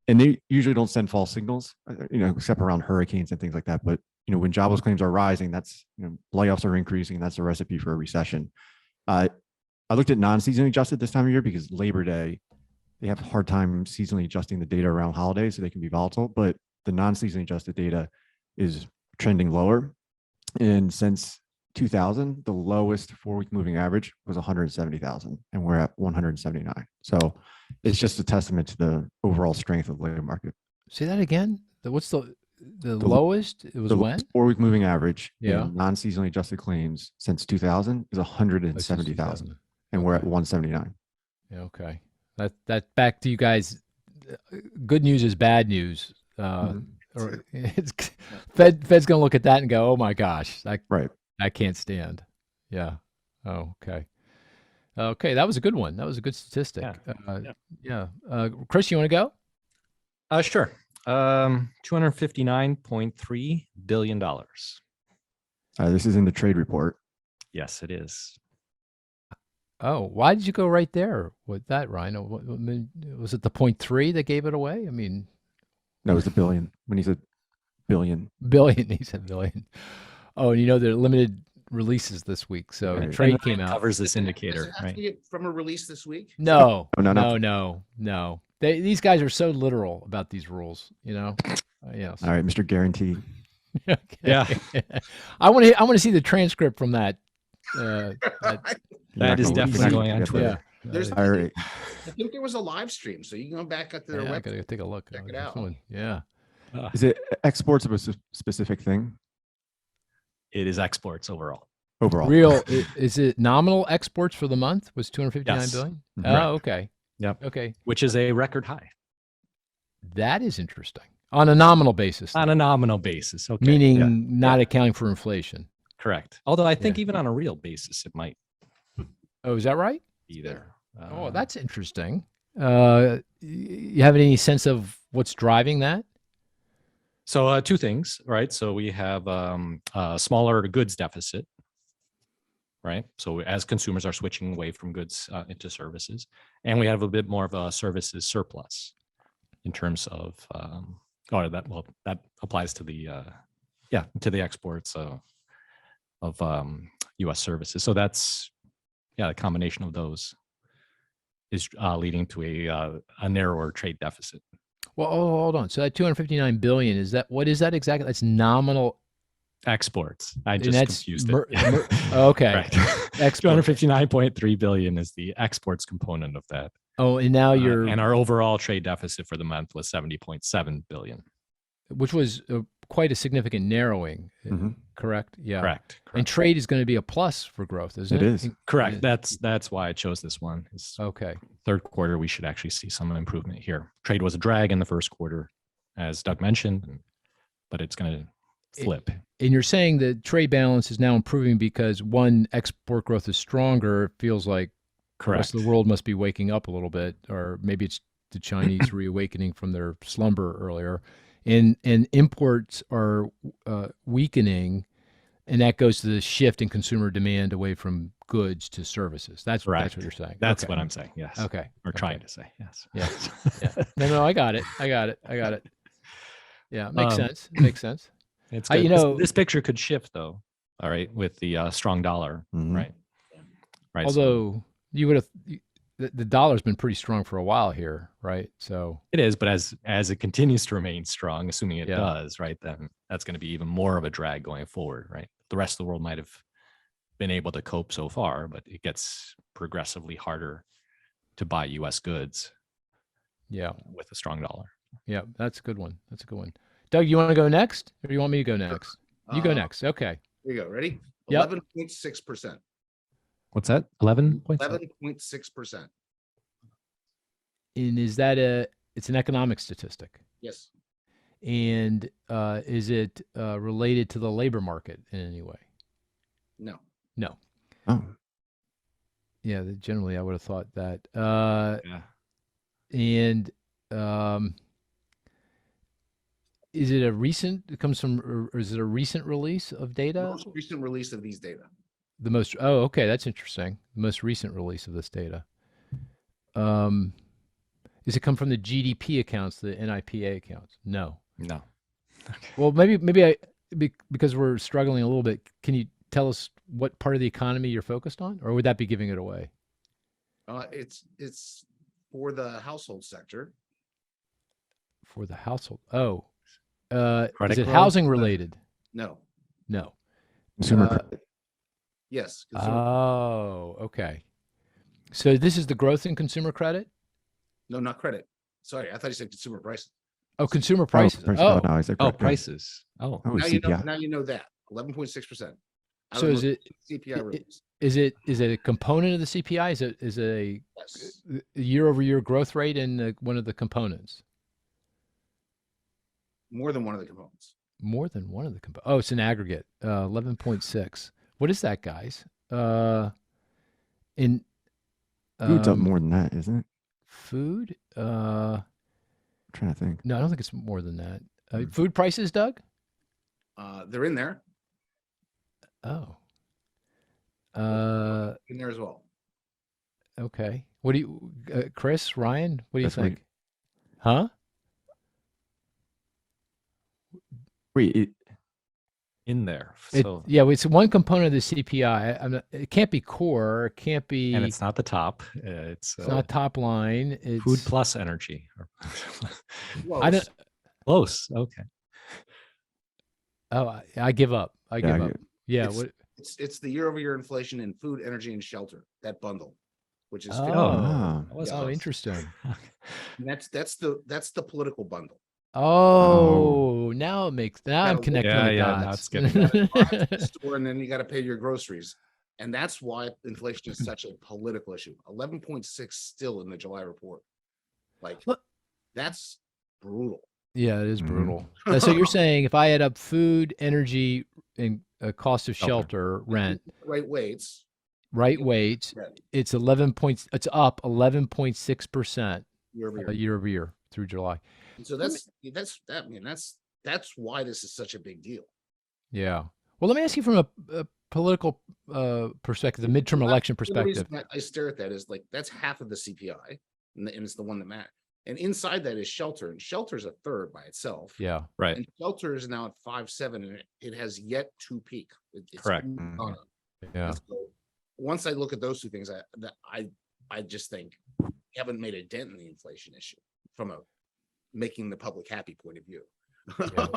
And they usually don't send false signals, except around hurricanes and things like that. But, when jobless claims are rising, that's, layoffs are increasing. That's a recipe for a recession. I looked at non-seasonally adjusted this time of year because Labor Day, they have a hard time seasonally adjusting the data around holidays, so they can be volatile. But the non-seasonally adjusted data is trending lower. And since 2000, the lowest 4-week moving average was 170,000, and we're at 179. So it's just a testament to the overall strength of the labor market. Say that again. What's the lowest? It was The when? 4-week moving average Yeah. in non-seasonally adjusted claims since 2000 is 170,000, and we're at 179. Yeah, okay. That back to you guys. Good news is bad news. Or it's Fed's gonna look at that and go, "Oh my gosh, Right. I can't stand." Yeah. Oh, okay. Okay, that was a good one. That was a good statistic. Yeah. Chris, you want to go? Sure. $259.3 billion. This is in the trade report. Yes, it is. Oh, why did you go right there with that, Ryan? Was it the 0.3 that gave it away? I mean, No, it was the billion. When he said billion. billion. He said billion. Oh, and there are limited releases this week, so Right. trade And came Ryan out. covers this Does it indicator, have right? to get from a release this week? No, Oh, no, not- no. These guys are so literal about these rules, Yes. All right, Mr. Guarantee. Okay. Yeah. I want to see the transcript from that. That is definitely going on Twitter. There's All right. I think there was a live stream, so you can go back up to their I website. gotta take a look. Check it This out. one, yeah. Is it exports of a specific thing It is exports overall. overall? Real is it nominal exports for the month was 259 Yes. billion? Mhm. Oh, okay. Yep. Okay. Which is a record high That is interesting. On a nominal basis. on though. a nominal basis. Okay. Meaning Yeah. not accounting for inflation. Correct. Although I think Yeah. even on a real basis, it might Oh, is that right? be there. Oh, that's interesting. You have any sense of what's driving that? So two things, right? So we have a smaller goods deficit, right? So as consumers are switching away from goods into services, and we have a bit more of a services surplus in terms of, that applies to the, to the exports of U.S. services. So that's, the combination of those is leading to a narrower trade deficit. Well, hold on. So that 259 billion, what is that exactly? That's nominal Exports. I and just that's confused it. okay. Correct. Export. 259.3 billion is the exports component of that. Oh, and now And our overall trade deficit for the month was 70.7 billion. which was quite a significant narrowing, Mhm. correct? Yeah. Correct. And trade is going to be a plus for growth, isn't it? It is. Correct. That's why I chose this one. Is Okay. third quarter, we should actually see some improvement here. Trade was a drag in the first quarter, as Doug mentioned, but it's going to flip. And you're saying the trade balance is now improving because one, export growth is stronger. It feels like the rest Correct. of the world must be waking up a little bit, or maybe it's the Chinese reawakening from their slumber earlier. And imports are weakening, and that goes to the shift in consumer demand away from goods to services. That's what you're saying. That's Okay. what I'm saying. Yes. Okay. We're trying to say. Yes. Yeah. No, I got it. Yeah, makes sense. Makes sense. It's You good. know- this picture could shift though. All right, with the strong dollar, Mhm. right? Right. so Although you would have, the dollar's been pretty strong for a while here, right? So it is, but as it continues to remain strong, assuming it Yeah. does, right, then that's going to be even more of a drag going forward, right? The rest of the world might have been able to cope so far, but it gets progressively harder to buy U.S. goods yeah, with a strong dollar. yeah, that's a good one. Doug, you want to go next, or do you want me to go next? You go next. Okay. Here you go. Ready? Yep. 11.6%. What's that? 11.7? 11.6%. And is that it's an economic statistic? Yes. And is it related to the labor market in any way? No. No. Oh, Yeah, generally I would have thought that. Yeah. And is it it comes from, or is it a recent release of data? Most recent release of these data. Okay, that's interesting. The most recent release of this data. Does it come from the GDP accounts, the NIPA accounts? No. No. Well, maybe because we're struggling a little bit, can you tell us what part of the economy you're focused on, or would that be giving it away? It's for the household sector. For the household. Oh, Credit is it growth? housing related? No. No. consumer Uh, credit. Yes. consumer- Oh, okay. So this is the growth in consumer credit? no, not credit. Sorry, I thought you said consumer prices. Oh, consumer prices. price- Oh, no, I said Oh, credit, yeah. prices. Oh, Oh, Now you know. CPI. Now you know that 11.6%. so is it CPI release? is it a component of the CPI? Is it a Yes. year-over-year growth rate in one of the components? More than one of the components. More than one of the components. Oh, it's an aggregate. 11.6. What is that, guys? In Food's up more than that, isn't it? food. I'm trying to think. No, I don't think it's more than that. Food prices, Doug? They're in there. Oh. In there as well. Okay. What do you, Chris, Ryan? What do you That's what think? Huh? Wait, in there. So Yeah, it's one component of the CPI. It can't be core. It can't be. and it's not the top. It's not top line. It's food plus energy. I don't. Close. Okay. Oh, I give up. I give up. Yeah. It's- What? It's the year-over-year inflation in food, energy, and shelter. That bundle, which is Oh. Ah. That was Oh, close. interesting. and that's the political bundle. Oh, now I'm Gotta connecting Yeah, the yeah, now dots. it's getting You gotta drive to the store and then you got to pay your groceries. And that's why inflation is such a political issue. 11.6 still in the July report. Like, Look- that's brutal. Yeah, it is Mhm. brutal. So you're saying if I add up food, energy, and cost of Shelter. shelter, rent, Right weights. right weights, Yeah, it's it's up 11.6% year over year. year over year through July. And so that's why this is such a big deal. Yeah. Well, let me ask you from a political perspective, the midterm election The reason perspective. I stare at that is like that's half of the CPI, and it's the one that matters. And inside that is shelter, and shelter is a third by itself. Yeah. Right. And shelter is now at 5.7, and it has yet to peak. It's Correct. Mhm. gone up. Yeah. And so once I look at those two things, I just think we haven't made a dent in the inflation issue from a making the public happy point of view. Yeah.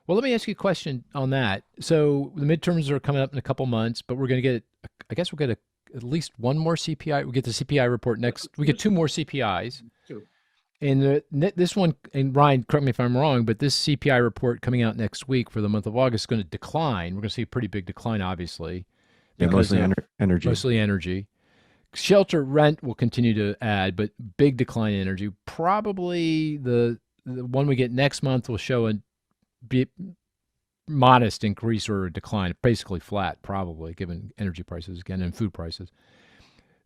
Well, let me ask you a question on that. So the midterms are coming up in a couple months, but we're going to get, I guess we'll get at least one more CPI. We get the CPI report next. We get two more CPIs. Two. And this one, and Ryan, correct me if I'm wrong, but this CPI report coming out next week for the month of August is going to decline. We're going to see a pretty big decline, obviously. Yeah, because mostly of- energy. Mostly energy. Shelter rent will continue to add, but big decline in energy. Probably the one we get next month will show a modest increase or a decline, basically flat, probably, given energy prices again and food prices.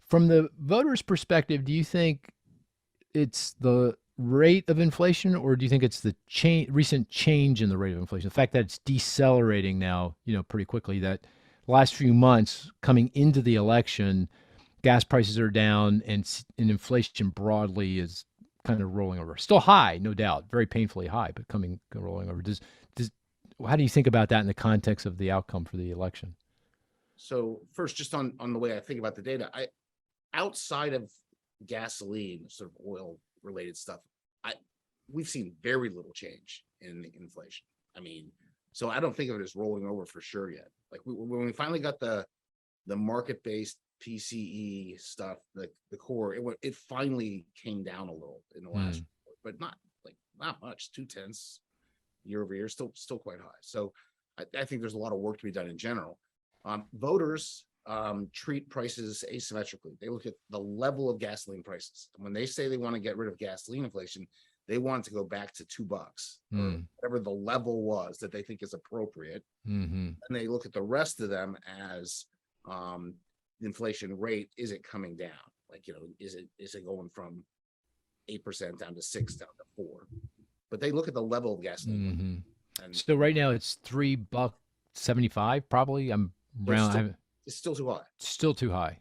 From the voters' perspective, do you think it's the rate of inflation, or do you think it's the recent change in the rate of inflation? The fact that it's decelerating now, pretty quickly. That last few months coming into the election, gas prices are down, and inflation broadly is kind of rolling over. Still high, no doubt, very painfully high, but rolling over. How do you think about that in the context of the outcome for the election? So first, just on the way I think about the data, outside of gasoline, sort of oil related stuff, we've seen very little change in the inflation. I mean, so I don't think of it as rolling over for sure yet. Like when we finally got the market based PCE stuff, the core, it finally came down a little in the last report, but not much. 0.2 year over year, still quite high. So I think there's a lot of work to be done in general. Voters treat prices asymmetrically. They look at the level of gasoline prices. When they say they want to get rid of gasoline inflation, they want to go back to $2 or whatever the level was that they think is appropriate. Mm-hmm. And they look at the rest of them as the inflation rate. Is it coming down? Like, is it going from 8% down to 6 down to 4? But they look at the level of gasoline. Mm-hmm. And so right now it's $3.75 probably. it's still too high. Still too high.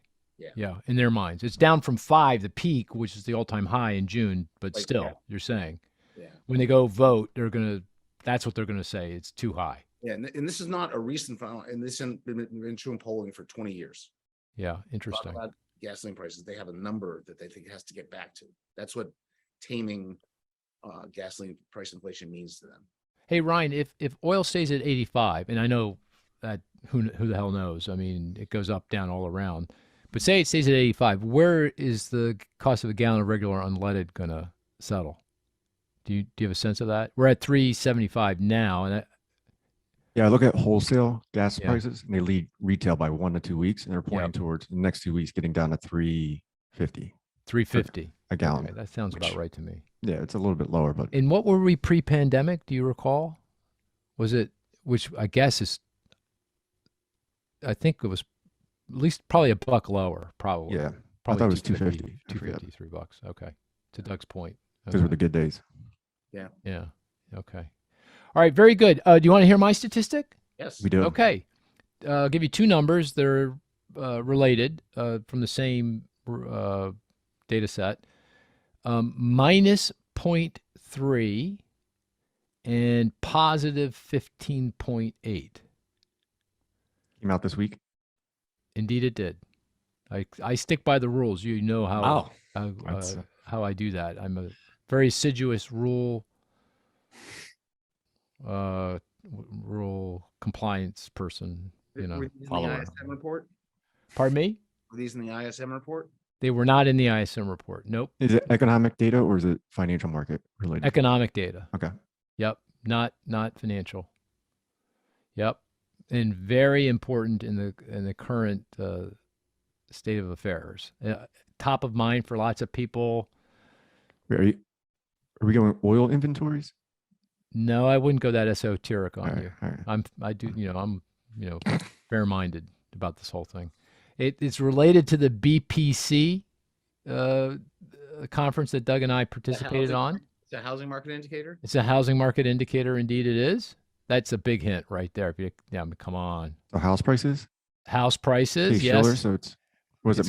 Yeah. In their minds, it's down from 5, the peak, which is the all-time high in June. But Like, still, yeah. you're saying, Yeah. when they go vote, that's what they're gonna say. It's too high. Yeah. And this is not a recent phenomenon. And this has been true in polling for 20 years. Yeah, interesting. About gasoline prices, they have a number that they think it has to get back to. That's what taming gasoline price inflation means to them. Hey Ryan, if oil stays at 85, and I know that who the hell knows? I mean, it goes up, down, all around. But say it stays at 85, where is the cost of a gallon of regular unleaded gonna settle? Do you have a sense of that? We're at 3.75 now, and Yeah, I look at wholesale gas Yeah. prices, and they lead retail by 1 to 2 weeks, and they're pointing towards the next 2 weeks getting down to 3.50 3.50 a gallon. Okay, that sounds about right to me. Yeah, it's a little bit lower, but And what were we pre-pandemic? Do you recall? Was it, which I guess is, I think it was at least probably $1 lower, probably. yeah, Probably thought it was 2.50, $2.50. I forget. $2.50, $3. Okay. To Doug's point. those were the good days. Yeah. Okay. All right. Very good. Do you want to hear my statistic? Yes. We do. Okay. I'll give you two numbers. They're related from the same data set. Minus 0.3 and positive 15.8. Came out this week. Indeed, it did. I stick by the rules. You know how That's- how I do that. I'm a very assiduous rule compliance person. Were these in the follower. ISM report? Pardon me? Were these in the ISM report? They were not in the ISM report. Nope. Is it economic data or is it financial market related? Economic data. Okay. Yep. Not financial. Yep. and very important in the current state of affairs. Top of mind for lots of people. Are we going oil inventories? No, I wouldn't go that esoteric on All right, you. all right. I'm fair-minded about this whole thing. It's related to the BPC conference that Doug and I participated on. It's a housing market indicator. It's a housing market indicator. Indeed, it is. That's a big hint right there. Come on. So house prices? House prices, Case yes. Shiller, so it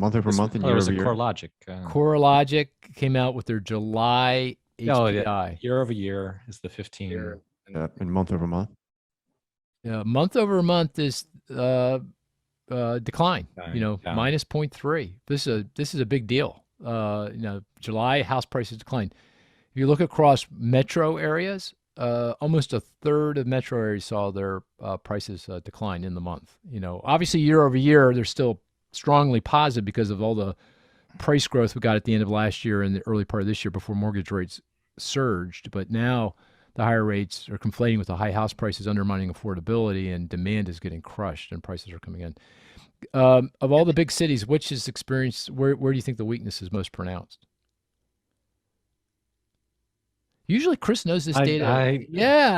month over month and There year was over a year? CoreLogic. CoreLogic came out with their July HPI. Year over year is the 15. Yeah, and month over month. Month over month is decline. Down. Minus 0.3. This is a big deal. July house prices declined. If you look across metro areas, almost a third of metro areas saw their prices decline in the month. Obviously year over year, they're still strongly positive because of all the price growth we got at the end of last year and the early part of this year before mortgage rates surged. But now the higher rates are conflating with the high house prices, undermining affordability, and demand is getting crushed and prices are coming in. Of all the big cities, which is experienced, where do you think the weakness is most pronounced? Usually Chris knows this data.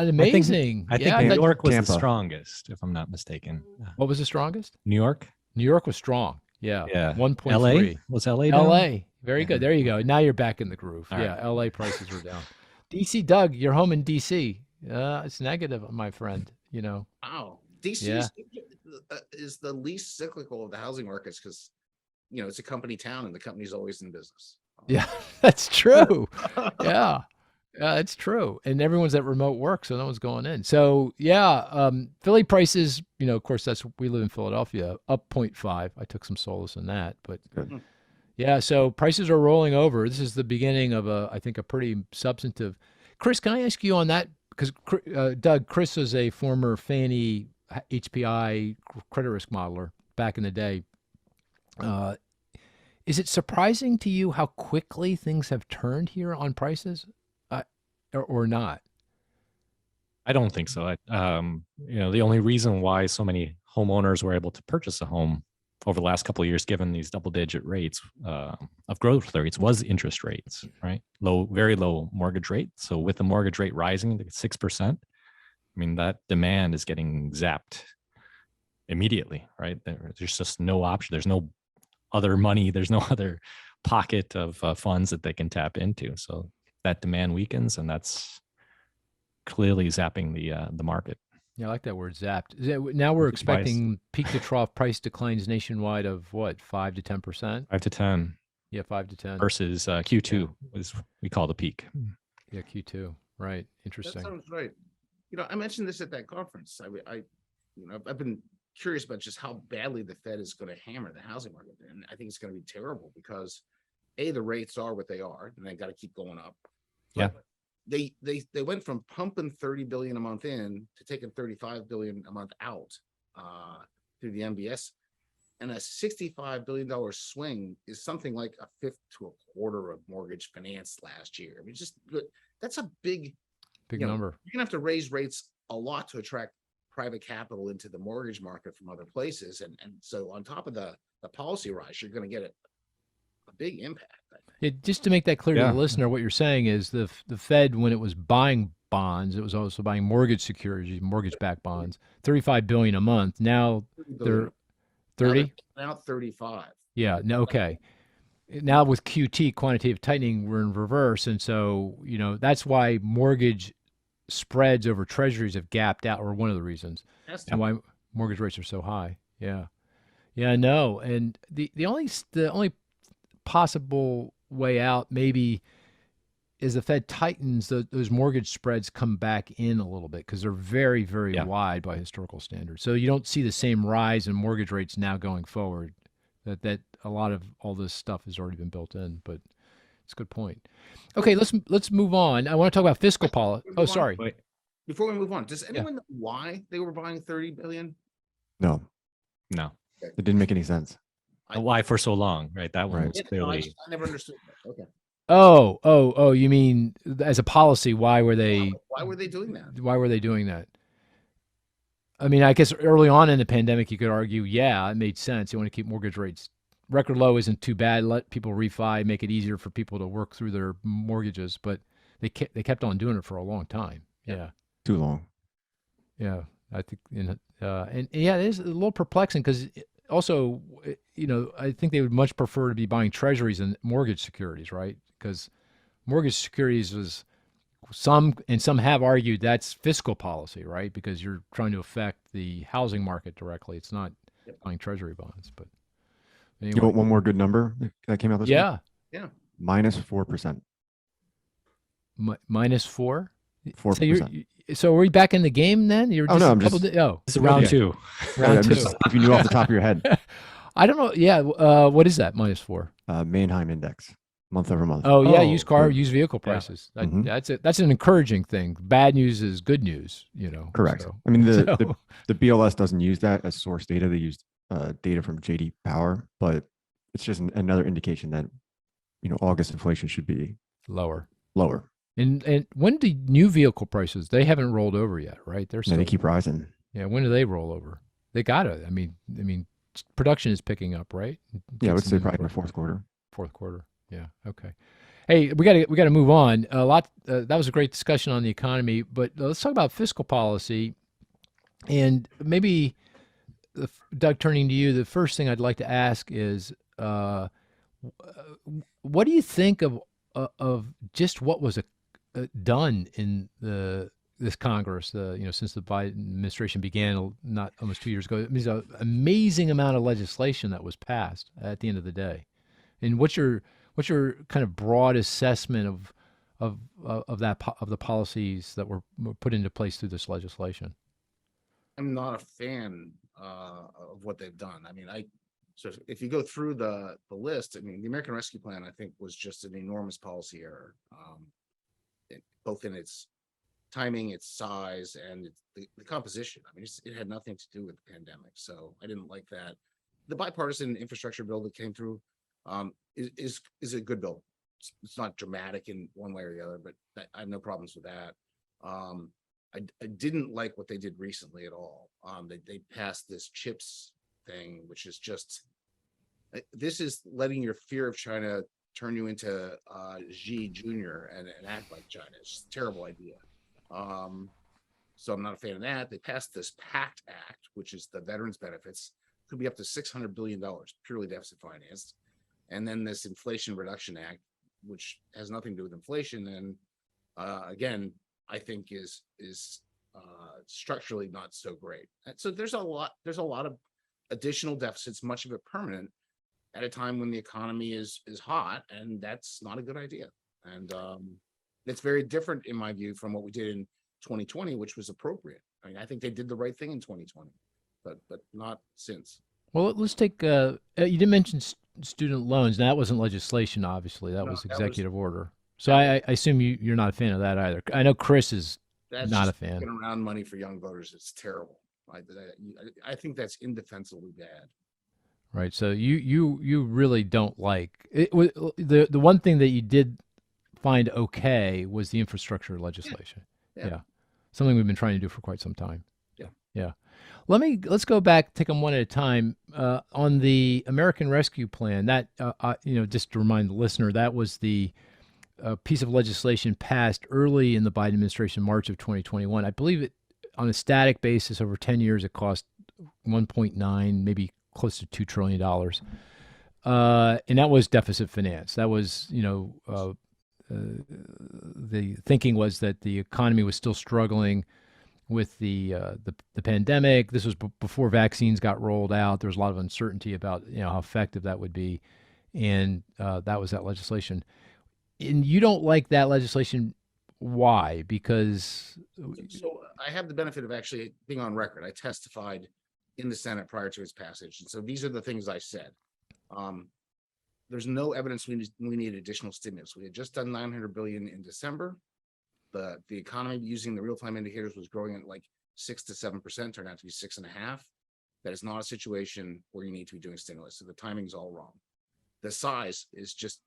Amazing. I think New York was the strongest, if I'm not mistaken. What was the strongest? New York? New York was strong. Yeah. 1.3. LA? Was LA down? LA. Very good. There you go. Now you're back in the groove. All right. LA prices were down. DC, Doug, you're home in DC. It's negative, my friend. Wow. DC is the least cyclical of the housing markets because, it's a company town and the company's always in business. Yeah, that's true. Yeah, it's true. And everyone's at remote work, so no one's going in. So, Philly prices, of course, we live in Philadelphia, up 0.5. I took some solace in that. But, Good. yeah, so prices are rolling over. This is the beginning of, I think, a pretty substantive. Chris, can I ask you on that? Because, Doug, Chris was a former Fannie HPI credit risk modeler back in the day. Is it surprising to you how quickly things have turned here on prices, or not? I don't think so. The only reason why so many homeowners were able to purchase a home over the last couple of years, given these double-digit rates of growth rates, was interest rates, right? Very low mortgage rate. So with the mortgage rate rising to 6%, that demand is getting zapped immediately, right? There's just no option. There's no other money. There's no other pocket of funds that they can tap into. So that demand weakens, and that's clearly zapping the market. Yeah, I like that word, zapped. Now we're expecting peak to trough price declines nationwide of what, 5 to 10%? 5 to 10. Yeah, 5 to 10. Versus Q2 is we call the peak. Yeah, Q2. Right. Interesting. That sounds right. I mentioned this at that conference. I've been curious about just how badly the Fed is going to hammer the housing market, and I think it's going to be terrible because the rates are what they are, and they got to keep going up. Yeah. They went from pumping 30 billion a month in to taking 35 billion a month out through the MBS, and a $65 billion swing is something like a fifth to a quarter of mortgage finance last year. That's a big number. You're gonna have to raise rates a lot to attract private capital into the mortgage market from other places, and so on top of the policy rise, you're going to get a big impact. Just to make that clear to the listener, what you're saying is the Fed, when it was buying bonds, it was also buying mortgage securities, mortgage-backed bonds, $35 billion a month. Now they're 30. Now 35. Yeah. No. Okay. Now with QT, quantitative tightening, we're in reverse, and so that's why mortgage spreads over treasuries have gapped out, or one of the reasons, and why mortgage rates are so high. Yeah. No. And the only possible way out maybe is the Fed tightens those mortgage spreads come back in a little bit because they're very, very wide by historical standards. So you don't see the same rise in mortgage rates now going forward. That a lot of all this stuff has already been built in, but it's a good point. Okay, let's move on. I want to talk about fiscal policy. Oh, sorry. Wait. Before we move on, does anyone know why they were buying 30 billion? No, it didn't make any sense. Why for so long, right? That one was clearly. I never understood that. Okay. Oh, you mean as a policy, why were they doing that? Why were they doing that? I mean, I guess early on in the pandemic, you could argue, yeah, it made sense. You want to keep mortgage rates record low isn't too bad. Let people refi, make it easier for people to work through their mortgages. But they kept on doing it for a long time. Yeah, Too long. yeah. I think and yeah, it is a little perplexing because also, I think they would much prefer to be buying treasuries than mortgage securities, right? Because mortgage securities was some have argued that's fiscal policy, right? Because you're trying to affect the housing market directly. It's not buying treasury bonds. But You anyway, want one more good number that came out this week? yeah, Yeah. -4%. -4. So 4%. so are we back in the game then? You're Oh, just no, a I'm couple just- This is round Yeah. two. round I'm two. just- if you knew off the top of your head, I don't know. Yeah. What is that? -4. Manheim Index, month over month. Oh yeah, Oh, used vehicle yeah. prices. Mhm. That's an encouraging thing. Bad news is good news. Correct. So, I mean, so- the BLS doesn't use that as source data. They use data from JD Power, but it's just another indication that August inflation should be lower. lower. And when do new vehicle prices? They haven't rolled over yet, right? They're And still they keep rising. Yeah. When do they roll over? They gotta. I mean, production is picking up, right? Yeah, I would Get say some probably in the inventory. fourth quarter. Fourth quarter. Yeah. Okay. Hey, we gotta move on. A lot. That was a great discussion on the economy, but let's talk about fiscal policy. And maybe, Doug, turning to you, the first thing I'd like to ask is, what do you think of just what was done in this Congress, since the Biden administration began not almost 2 years ago? I mean, there's an amazing amount of legislation that was passed at the end of the day. And what's your kind of broad assessment of the policies that were put into place through this legislation? I'm not a fan of what they've done. I mean, so if you go through the list, I mean, the American Rescue Plan, I think, was just an enormous policy error, both in its timing, its size, and the composition. I mean, it had nothing to do with the pandemic, so I didn't like that. The bipartisan infrastructure bill that came through is a good bill. It's not dramatic in one way or the other, but I have no problems with that. I didn't like what they did recently at all. They passed this CHIPS thing, which is just, this is letting your fear of China turn you into Xi Jr. and act like China. It's a terrible idea. So I'm not a fan of that. They passed this PACT Act, which is the veterans benefits, could be up to $600 billion, purely deficit financed. And then this Inflation Reduction Act, which has nothing to do with inflation, and again, I think is structurally not so great. And so there's a lot of additional deficits, much of it permanent, at a time when the economy is hot, and that's not a good idea. And it's very different, in my view, from what we did in 2020, which was appropriate. I mean, I think they did the right thing in 2020, but not since. Well, let's take. You didn't mention student loans. Now, that wasn't legislation, obviously. That was executive order. So I assume you're not a fan of that either. I know Chris is not a fan. Getting around money for young voters. It's terrible. I think that's indefensibly bad. Right. So you really don't like it. The one thing that you did find okay was the infrastructure legislation. Yeah. Something we've been trying to do for quite some time. Yeah. Let's go back, take them one at a time. On the American Rescue Plan, that just to remind the listener, that was the piece of legislation passed early in the Biden administration, March of 2021. I believe it, on a static basis over 10 years, it cost 1.9, maybe close to $2 trillion. And that was deficit finance. That was, the thinking was that the economy was still struggling with the pandemic. This was before vaccines got rolled out. There was a lot of uncertainty about how effective that would be, and that was that legislation. And you don't like that legislation. Why? Because so I have the benefit of actually being on record. I testified in the Senate prior to its passage, and so these are the things I said. There's no evidence we need additional stimulus. We had just done $900 billion in December. The economy, using the real-time indicators, was growing at like 6 to 7%, turned out to be 6.5. That is not a situation where you need to be doing stimulus. So the timing's all wrong. The size is just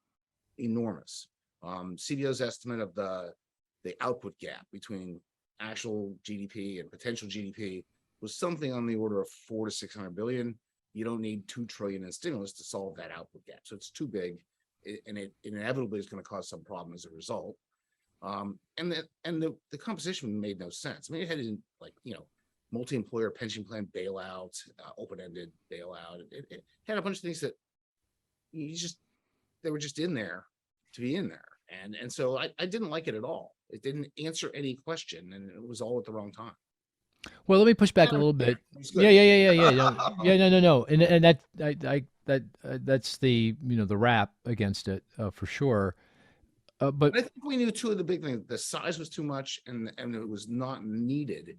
enormous. CBO's estimate of the output gap between actual GDP and potential GDP was something on the order of 400 to 600 billion. You don't need 2 trillion in stimulus to solve that output gap. So it's too big, and it inevitably is going to cause some problem as a result. And the composition made no sense. I mean, it had like, multi-employer pension plan bailout, open-ended bailout. It had a bunch of things that they were just in there to be in there. And so I didn't like it at all. It didn't answer any question, and it was all at the wrong time. Well, let me push back a little bit. Yeah. No. And that's the the rap against it for sure. But I think we knew two of the big things: the size was too much, and it was not needed.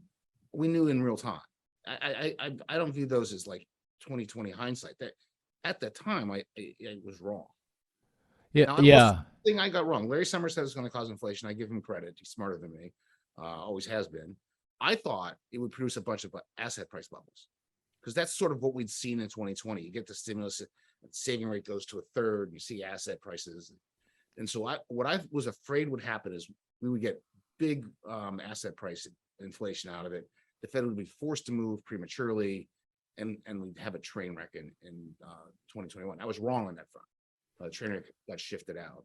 We knew in real time. I don't view those as like 2020 hindsight. That at the time I was wrong. Yeah. Thing I got wrong. Larry Summers said it was going to cause inflation. I give him credit. He's smarter than me. Always has been. I thought it would produce a bunch of asset price bubbles, because that's sort of what we'd seen in 2020. You get the stimulus, saving rate goes to a third. You see asset prices, and so what I was afraid would happen is we would get big asset price inflation out of it. The Fed would be forced to move prematurely, and we'd have a train wreck in 2021. I was wrong on that front. The train wreck got shifted out.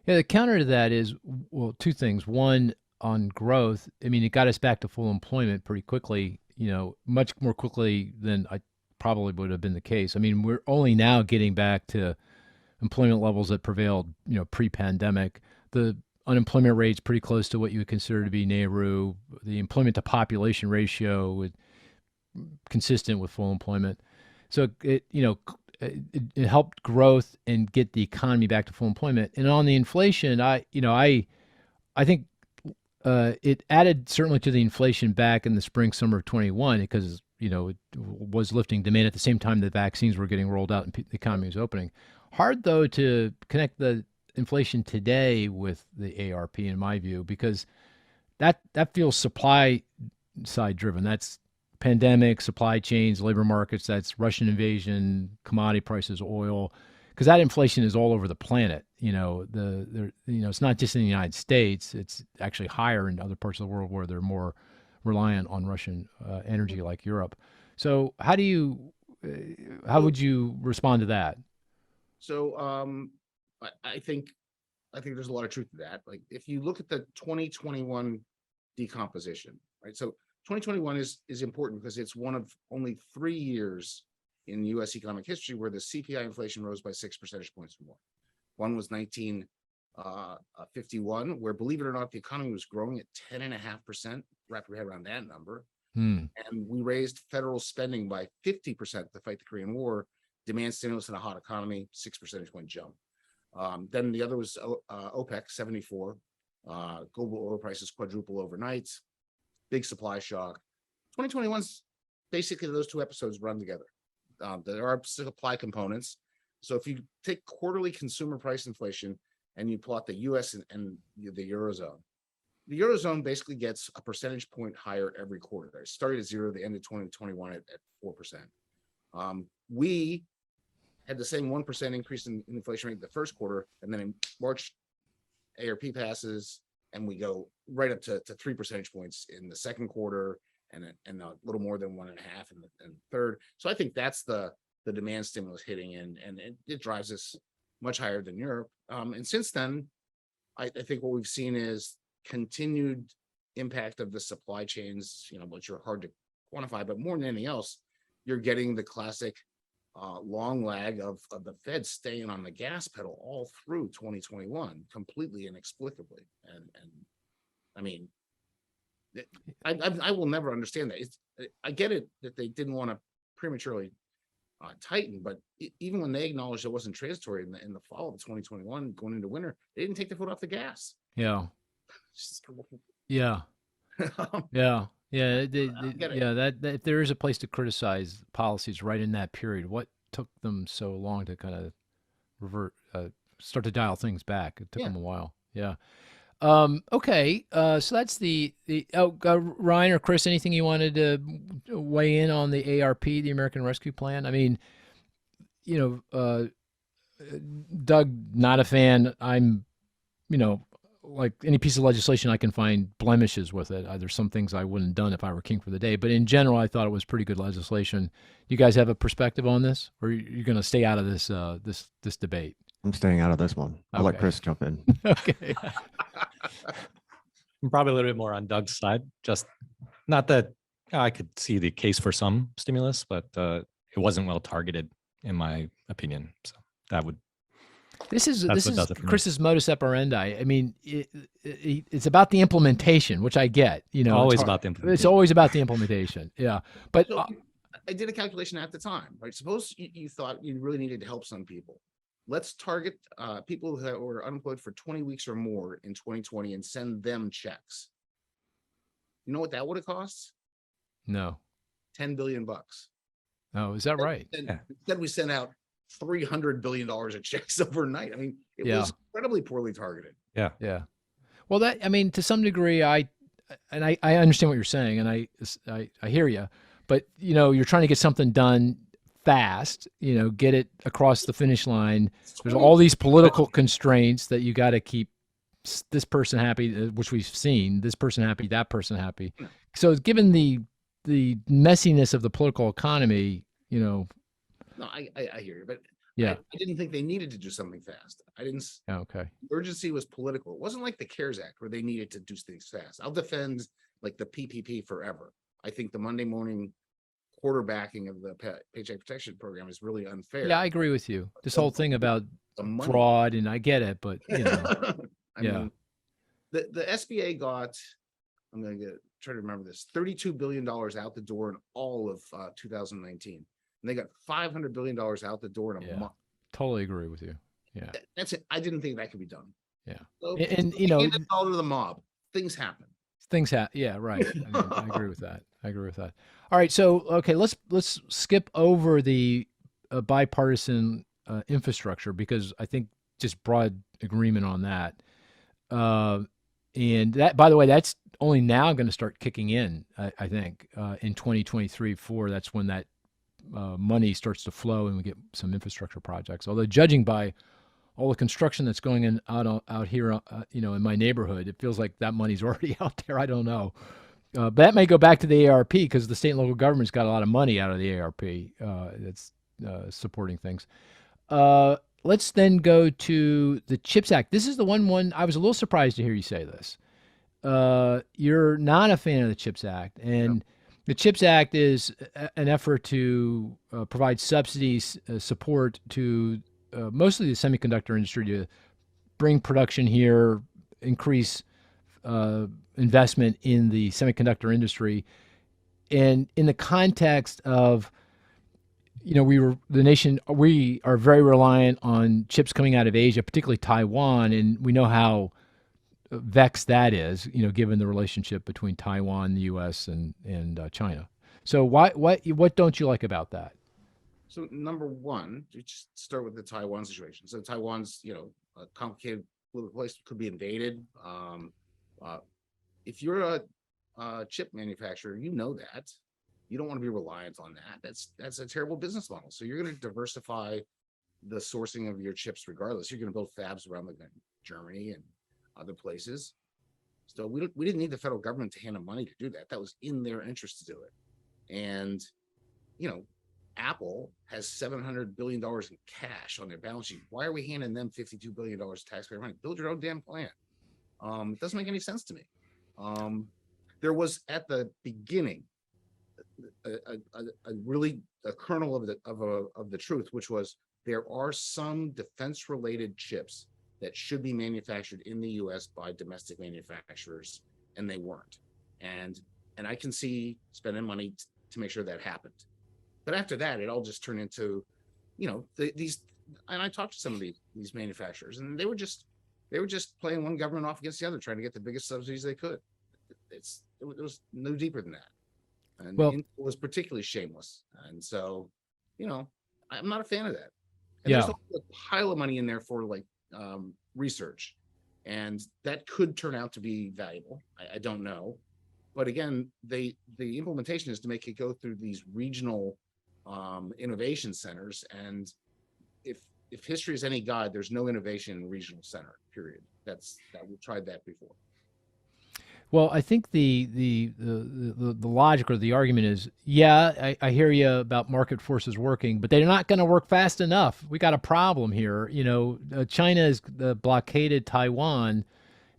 Yeah, the counter to that is, well, two things. One, on growth, I mean, it got us back to full employment pretty quickly, much more quickly than I probably would have been the case. I mean, we're only now getting back to employment levels that prevailed, pre-pandemic. The unemployment rate's pretty close to what you would consider to be NAIRU. The employment to population ratio consistent with full employment. So it helped growth and get the economy back to full employment. And on the inflation, I think it added certainly to the inflation back in the spring, summer of 21, because, it was lifting demand at the same time the vaccines were getting rolled out and the economy was opening. Hard, though, to connect the inflation today with the ARP, in my view, because that feels supply side driven. That's pandemic, supply chains, labor markets, that's Russian invasion, commodity prices, oil, because that inflation is all over the planet. It's not just in the United States. It's actually higher in other parts of the world where they're more reliant on Russian energy, like Europe. So how would you respond to that? So I think there's a lot of truth to that. Like, if you look at the 2021 decomposition, right? So 2021 is important because it's one of only 3 years in U.S. economic history where the CPI inflation rose by 6 percentage points or more. One was 1951, where, believe it or not, the economy was growing at 10.5%. Wrap your head around that number. And we raised federal spending by 50% to fight the Korean War, demand stimulus in a hot economy, 6 percentage point jump. Then the other was OPEC, 74. Global oil prices quadruple overnight. Big supply shock. 2021's basically those two episodes run together. There are supply components. So if you take quarterly consumer price inflation and you plot the US and the the Eurozone basically gets a percentage point higher every quarter. It started at 0, the end of 2021 at 4%. We had the same 1% increase in inflation rate the first quarter, and then in March, ARP passes, and we go right up to 3 percentage points in the second quarter, and a little more than 1.5 in the third. So I think that's the demand stimulus hitting in, and it drives us much higher than Europe. And since then, I think what we've seen is continued impact of the supply chains, which are hard to quantify, but more than anything else, you're getting the classic long lag of the Fed staying on the gas pedal all through 2021, completely inexplicably. And I mean, I will never understand that. I get it that they didn't want to prematurely tighten, but even when they acknowledged it wasn't transitory in the fall of 2021, going into winter, they didn't take the foot off the gas. Yeah. Yeah. That if there is a place to criticize policies right in that period, what took them so long to kind of start to dial things back? It took them a while. Yeah. Okay. So that's Ryan or Chris, anything you wanted to weigh in on the ARP, the American Rescue Plan? I mean, Doug, not a fan. I'm, like any piece of legislation, I can find blemishes with it. There's some things I wouldn't have done if I were king for the day, but in general, I thought it was pretty good legislation. You guys have a perspective on this, or you're going to stay out of this this debate? I'm staying out of this one. I'll let Okay. Chris jump in. Okay. I'm probably a little bit more on Doug's side. Just not that I could see the case for some stimulus, but it wasn't well targeted, in my opinion. So that would. This is That's what does it for me. Chris's modus operandi. I mean, it's about the implementation, which I get. You know, Always it's about the implementation. It's always about the implementation. Yeah, but So I did a calculation at the time, right? Suppose you thought you really needed to help some people. Let's target people who were unemployed for 20 weeks or more in 2020 and send them checks. You know what that would have cost? no. 10 billion bucks. Oh, is that right? Instead, we sent out $300 billion of checks overnight. I mean, it Yeah. was incredibly poorly targeted. Yeah. Well, that, I mean, to some degree, I understand what you're saying, and I hear you, but you know, you're trying to get something done fast, you know, get it across the finish line. There's all these political constraints that you got to keep this person happy, which we've seen, this person happy, that person happy. So given the messiness of the political economy, you know. No, I hear you, but Yeah. I didn't think they needed to do something fast. I didn't. Okay. Urgency was political. It wasn't like the CARES Act where they needed to do things fast. I'll defend like the PPP forever. I think the Monday morning quarterbacking of the Paycheck Protection Program is really unfair. Yeah, I agree with you. This whole thing about The money. fraud, and I get it, but you know, I Yeah. mean, the SBA got, I'm going to try to remember this, $32 billion out the door in all of 2019. And they got $500 billion out the door in a Yeah. month. totally agree with you. Yeah. That's it. I didn't think that could be done. Yeah. So, And you know, hand it all to the mob. Things happen. things happen. Yeah, right. I mean, I agree with that. I agree with that. All right, so okay, let's skip over the bipartisan infrastructure, because I think just broad agreement on that. And that, by the way, that's only now going to start kicking in. I think in 2023-4, that's when that money starts to flow and we get some infrastructure projects. Although judging by all the construction that's going in out here, you know, in my neighborhood, it feels like that money's already out there. I don't know. But that may go back to the ARP, because the state and local government's got a lot of money out of the ARP that's supporting things. Let's then go to the CHIPS Act. This is the one I was a little surprised to hear you say this. You're not a fan of the CHIPS Act, and the CHIPS Act is an effort to provide subsidies, support to mostly the semiconductor industry to bring production here, increase investment in the semiconductor industry. And in the context of, you know, we are very reliant on chips coming out of Asia, particularly Taiwan, and we know how vexed that is, you know, given the relationship between Taiwan, the U.S., and China. So what don't you like about that? So number one, to just start with the Taiwan situation. So Taiwan's, you know, a complicated little place, could be invaded. If you're a chip manufacturer, you know that. You don't want to be reliant on that. That's a terrible business model. So you're going to diversify the sourcing of your chips regardless. You're going to build fabs around like Germany and other places. So we didn't need the federal government to hand them money to do that. That was in their interest to do it. And, you know, Apple has $700 billion in cash on their balance sheet. Why are we handing them $52 billion taxpayer money? Build your own damn plant. It doesn't make any sense to me. There was at the beginning a kernel of the truth, which was there are some defense related chips that should be manufactured in the U.S. by domestic manufacturers, and they weren't. And I can see spending money to make sure that happened. But after that, it all just turned into, you know, these. And I talked to some of these manufacturers, and they were just playing one government off against the other, trying to get the biggest subsidies they could. It was no deeper than that. And it was particularly shameless. And so, you know, I'm not a fan of that. And there's a pile of money in there for like research, and that could turn out to be valuable. I don't know. But again, the implementation is to make it go through these regional innovation centers. And if if history is any guide, there's no innovation in regional center, period. We've tried that before. Well, I think the logic or the argument is, yeah, I hear you about market forces working, but they're not going to work fast enough. We got a problem here. China has blockaded Taiwan,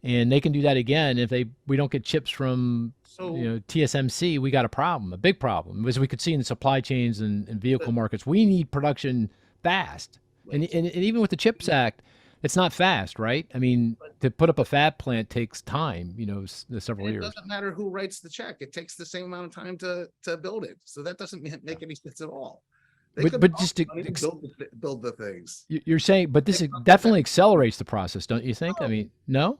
and they can do that again if we don't get chips from TSMC. We got a problem, a big problem, as we could see in the supply chains and vehicle markets. We need production fast, and even with the CHIPS Act, it's not fast, right? I mean, to put up a fab plant takes time, several years. It doesn't matter who writes the check. It takes the same amount of time to build it. So that doesn't make any sense at all. But just to build the things. You're saying, but this definitely accelerates the process, don't you think? I mean, no?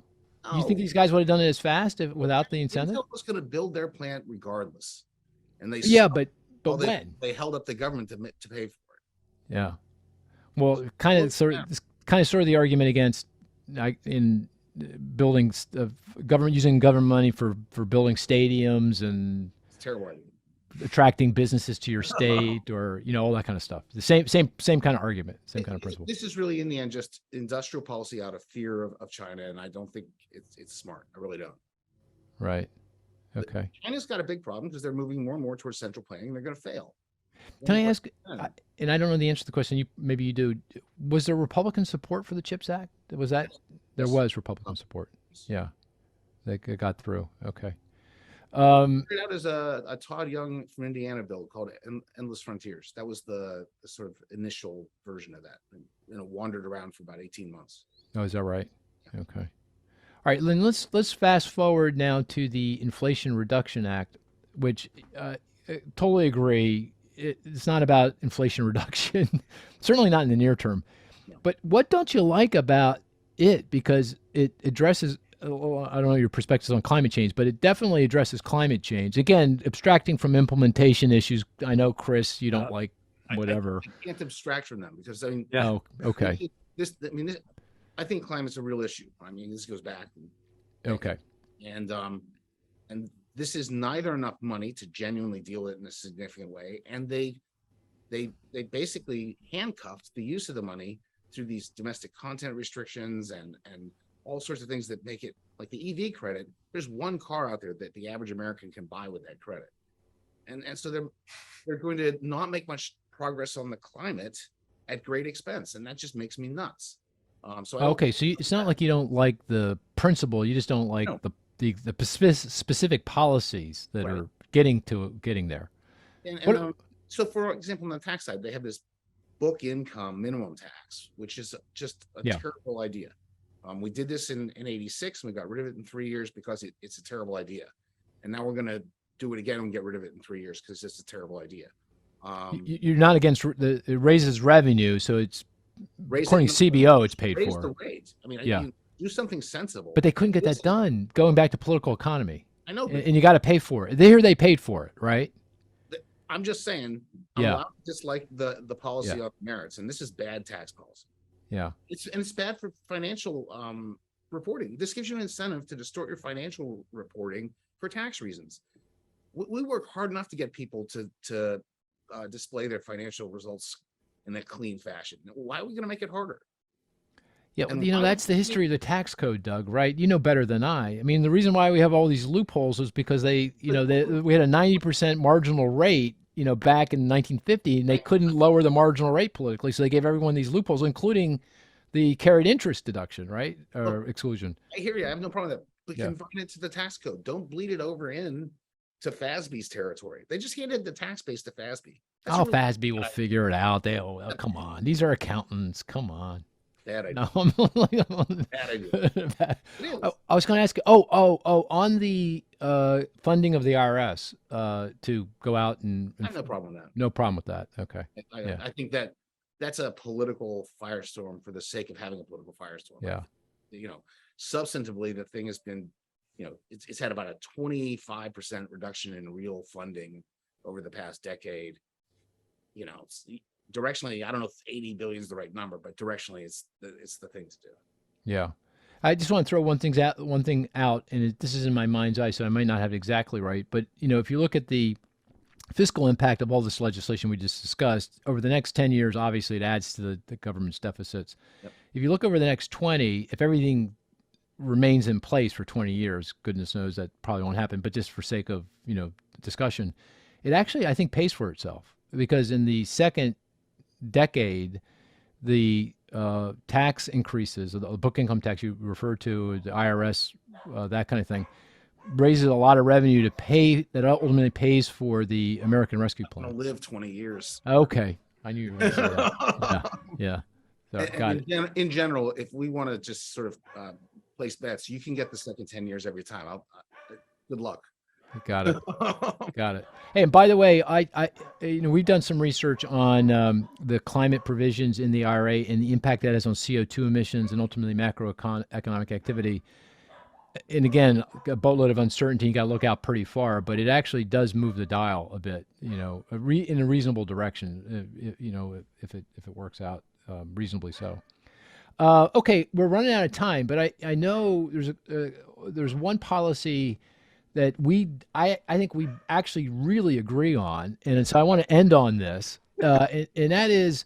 You think these guys would have done it as fast without the incentive? Intel was going to build their plant regardless. And they but when? They held up the government to pay for it. Yeah. Well, kind of sort of the argument against in building government using government money for building stadiums and it's terrible idea. Attracting businesses to your state or all that kind of stuff. The same kind of argument, same kind of principle. This is really in the end just industrial policy out of fear of China, and I don't think it's smart. I really don't. Right. Okay. China's got a big problem because they're moving more and more towards central planning. They're going to fail. Can I ask, and I don't know the answer to the question, maybe you do, was there Republican support for the CHIPS Act? Was that? There was Republican support. Yeah. They got through. Okay. Started out as a Todd Young from Indiana bill called Endless Frontiers. That was the sort of initial version of that. And wandered around for about 18 months. Oh, is that right? Okay. All right, Lynn, let's fast forward now to the Inflation Reduction Act, which totally agree. It's not about inflation reduction, certainly not in the near term. No. But what don't you like about it? Because it addresses, I don't know your perspectives on climate change, but it definitely addresses climate change. Again, abstracting from implementation issues. I know, Chris, you don't like whatever. I can't abstract from them because I mean, oh, okay. I think climate's a real issue. I mean, this goes back. Okay. And this is neither enough money to genuinely deal with it in a significant way, and they basically handcuffed the use of the money through these domestic content restrictions and all sorts of things that make it like the EV credit. There's one car out there that the average American can buy with that credit, and so they're going to not make much progress on the climate at great expense, and that just makes me nuts. So it's not like you don't like the principle, you just don't like the specific policies that are getting there. So, for example, on the tax side, they have this book income minimum tax, which is just a terrible idea. We did this in 86, and we got rid of it in 3 years because it's a terrible idea. And now we're going to do it again and get rid of it in 3 years because it's a terrible idea. You're not against it raises revenue, so it's according to CBO, it's paid raise for. The wage. I mean, do something sensible. But they couldn't get that done. Going back to political economy. I know, and you got to pay for it. They paid for it, right? I'm just saying. I'm allowed to dislike the policy of merits, and this is bad tax policy. Yeah, it's bad for financial reporting. This gives you an incentive to distort your financial reporting for tax reasons. We work hard enough to get people to display their financial results in a clean fashion. Why are we going to make it harder? Yeah, that's the history of the tax code, Doug, right? You know better than I. I mean, the reason why we have all these loopholes is because we had a 90% marginal rate, back in 1950, and they couldn't lower the marginal rate politically, so they gave everyone these loopholes, including the carried interest deduction, right, or exclusion. I hear you. I have no problem with that. But confine it to the tax code. Don't bleed it over in to FASB's territory. They just handed the tax base to FASB. FASB will figure it out. Come on. These are accountants. Come on. Bad idea. No, bad idea. I was going to ask. On the funding of the IRS to go out and. I have no problem with that. No problem with that. Okay. I think that's a political firestorm for the sake of having a political firestorm. Yeah. Substantively, the thing has been, it's had about a 25% reduction in real funding over the past decade. Directionally, I don't know if 80 billion is the right number, but directionally, it's the thing to do. Yeah, I just want to throw one thing out, and this is in my mind's eye, so I might not have it exactly right. But if you look at the fiscal impact of all this legislation we just discussed, over the next 10 years, obviously it adds to the government's deficits. Yep. If you look over the next 20, if everything remains in place for 20 years, goodness knows that probably won't happen, but just for sake of, discussion, it actually, I think, pays for itself, because in the second decade, the tax increases, the book income tax you referred to, the IRS, that kind of thing, raises a lot of revenue to pay, that ultimately pays for the American Rescue I'll Plan. live 20 years. Okay. I knew you were going to say that. Yeah. So, got it. In general, if we want to just sort of place bets, you can get the second 10 years every time. Good luck. Got it. Got it. Hey, and by the way, I we've done some research on the climate provisions in the IRA and the impact that has on CO2 emissions and ultimately macroeconomic activity. And again, a boatload of uncertainty. You got to look out pretty far, but it actually does move the dial a bit, in a reasonable direction. If it works out reasonably so. Okay, we're running out of time, but I know there's one policy that I think we actually really agree on, and so I want to end on this, and that is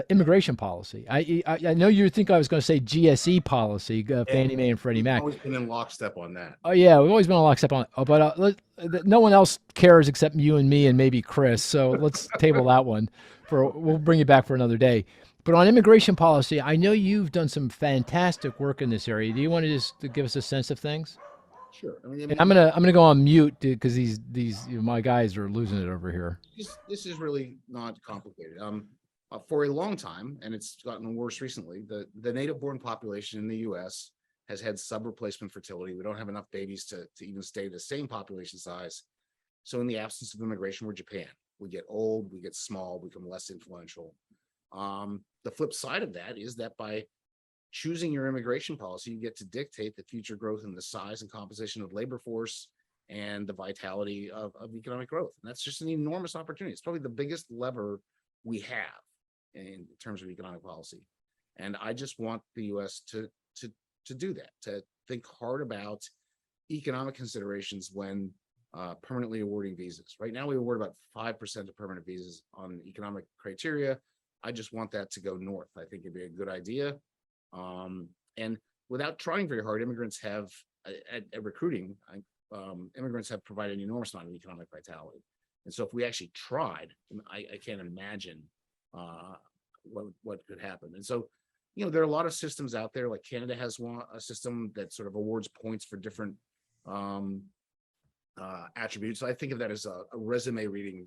immigration policy. I know you think I was going to say GSE policy, Fannie Mae and Freddie Mac. We've always been in lockstep on that. Oh yeah, we've always been in lockstep on it, but no one else cares except you and me and maybe Chris. So let's table that one. We'll bring it back for another day. But on immigration policy, I know you've done some fantastic work in this area. Do you want to just give us a sense of things? Sure. And I'm gonna go on mute because these my guys are losing it over here. This is really not complicated. For a long time, and it's gotten worse recently, the native-born population in the U.S. has had sub-replacement fertility. We don't have enough babies to even stay the same population size. So in the absence of immigration, we're Japan. We get old, we get small, we become less influential. The flip side of that is that by choosing your immigration policy, you get to dictate the future growth in the size and composition of labor force and the vitality of economic growth. And that's just an enormous opportunity. It's probably the biggest lever we have in terms of economic policy. And I just want the US to do that, to think hard about economic considerations when permanently awarding visas. Right now, we award about 5% of permanent visas on economic criteria. I just want that to go north. I think it'd be a good idea. And without trying very hard, immigrants have, at recruiting, immigrants have provided an enormous amount of economic vitality. And so if we actually tried, I can't imagine what could happen. And so, there are a lot of systems out there, like Canada has a system that sort of awards points for different attributes. So I think of that as a resume reading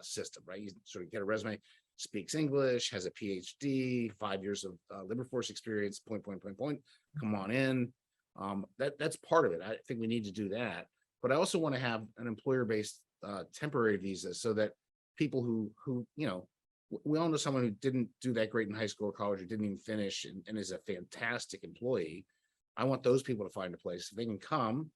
system, right? You sort of get a resume, speaks English, has a PhD, 5 years of labor force experience, point, come on in. That's part of it. I think we need to do that. But I also want to have an employer-based temporary visa so that people who we all know someone who didn't do that great in high school or college, or didn't even finish, and is a fantastic employee. I want those people to find a place. If they can come,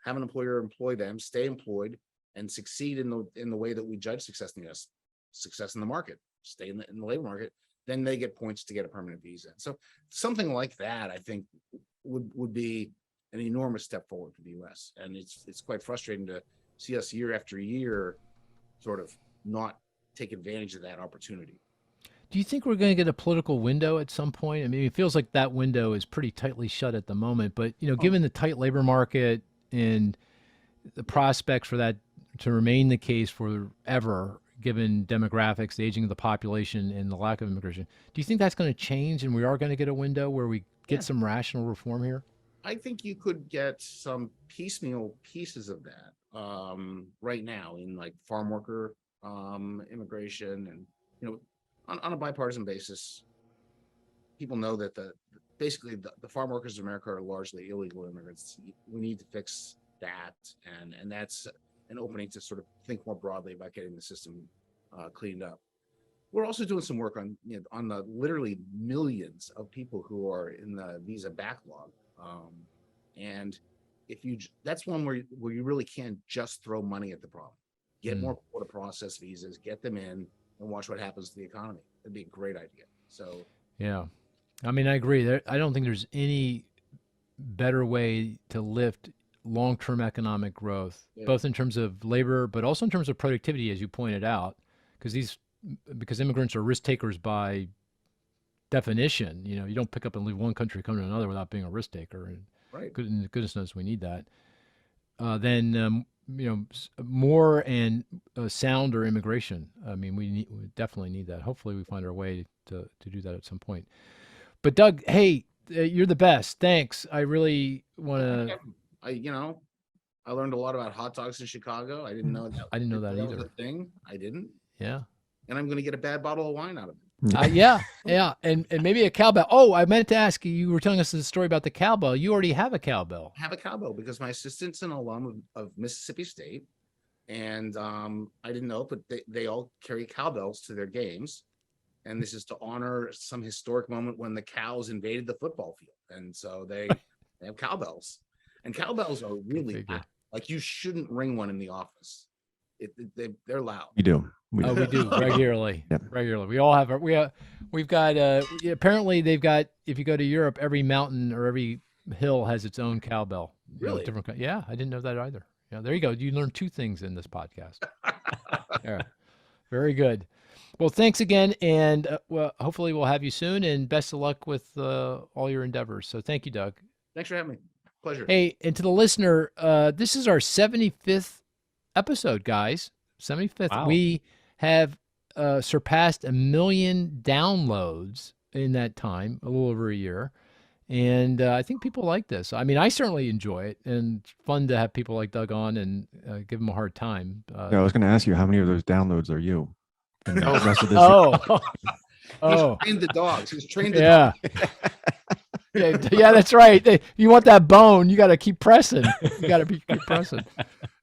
have an employer employ them, stay employed, and succeed in the way that we judge success in the US, success in the market, stay in the labor market, then they get points to get a permanent visa. So something like that, I think, would be an enormous step forward for the US. And it's quite frustrating to see us year after year sort of not take advantage of that opportunity. Do you think we're going to get a political window at some point? I mean, it feels like that window is pretty tightly shut at the moment, but given the tight labor market and the prospects for that to remain the case forever, given demographics, the aging of the population, and the lack of immigration, do you think that's going to change and we are going to get a window where we get some rational reform here? I think you could get some piecemeal pieces of that right now in like farm worker immigration, and on a bipartisan basis. People know that basically the farm workers of America are largely illegal immigrants. We need to fix that, and that's an opening to sort of think more broadly about getting the system cleaned up. We're also doing some work on the literally millions of people who are in the visa backlog, and that's one where you really can't just throw money at the problem. Get more people to process visas, get them in, and watch what happens to the economy. That'd be a great idea. So yeah, I mean, I agree. I don't think there's any better way to lift long-term economic growth, Yeah. both in terms of labor, but also in terms of productivity, as you pointed out, because immigrants are risk takers by definition. You don't pick up and leave one country, come to another without being a risk taker. And Right. goodness knows we need that. Then more and sounder immigration. I mean, we definitely need that. Hopefully, we find our way to do that at some point. But Doug, hey, you're the best. Thanks. I really want to. I learned a lot about hot dogs in Chicago. I didn't know that. I didn't know that was either. a thing. I didn't. Yeah. And I'm going to get a bad bottle of wine out of it. Yeah, and maybe a cowbell. Oh, I meant to ask you. You were telling us the story about the cowbell. You already have a cowbell. I have a cowbell because my assistant's an alum of Mississippi State, and I didn't know, but they all carry cowbells to their games, and this is to honor some historic moment when the cows invaded the football field, and so they have cowbells, and cowbells are really loud. Like you shouldn't ring one in the office. They're loud. We do. We do regularly. Yep. Regularly. We all have we've got apparently they've got, if you go to Europe, every mountain or every hill has its own cowbell. Really? Yeah, I didn't know that either. Yeah, there you go. You learned two things in this podcast. Yeah. Very good. Well, thanks again, and hopefully we'll have you soon, and best of luck with all your endeavors. So thank you, Doug. Thanks for having me. Pleasure. Hey, and to the listener, this is our 75th episode, guys. 75th. Wow. We have surpassed 1 million downloads in that time, a little over a year. And I think people like this. I mean, I certainly enjoy it, and it's fun to have people like Doug on and give them a hard time. Yeah, I was going to ask you, how many of those downloads are you? And the rest of this He's trained the dogs. He's trained the dogs. Yeah, that's right. You want that bone, you got to keep pressing. You got to keep pressing.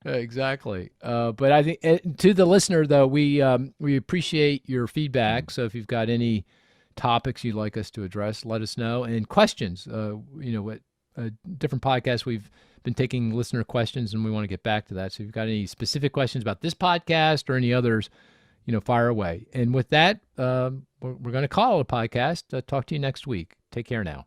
Exactly. But I think to the listener, though, we appreciate your feedback. So if you've got any topics you'd like us to address, let us know. And questions, what different podcasts, we've been taking listener questions, and we want to get back to that. So if you've got any specific questions about this podcast or any others, fire away. And with that, we're going to call it a podcast. Talk to you next week. Take care now.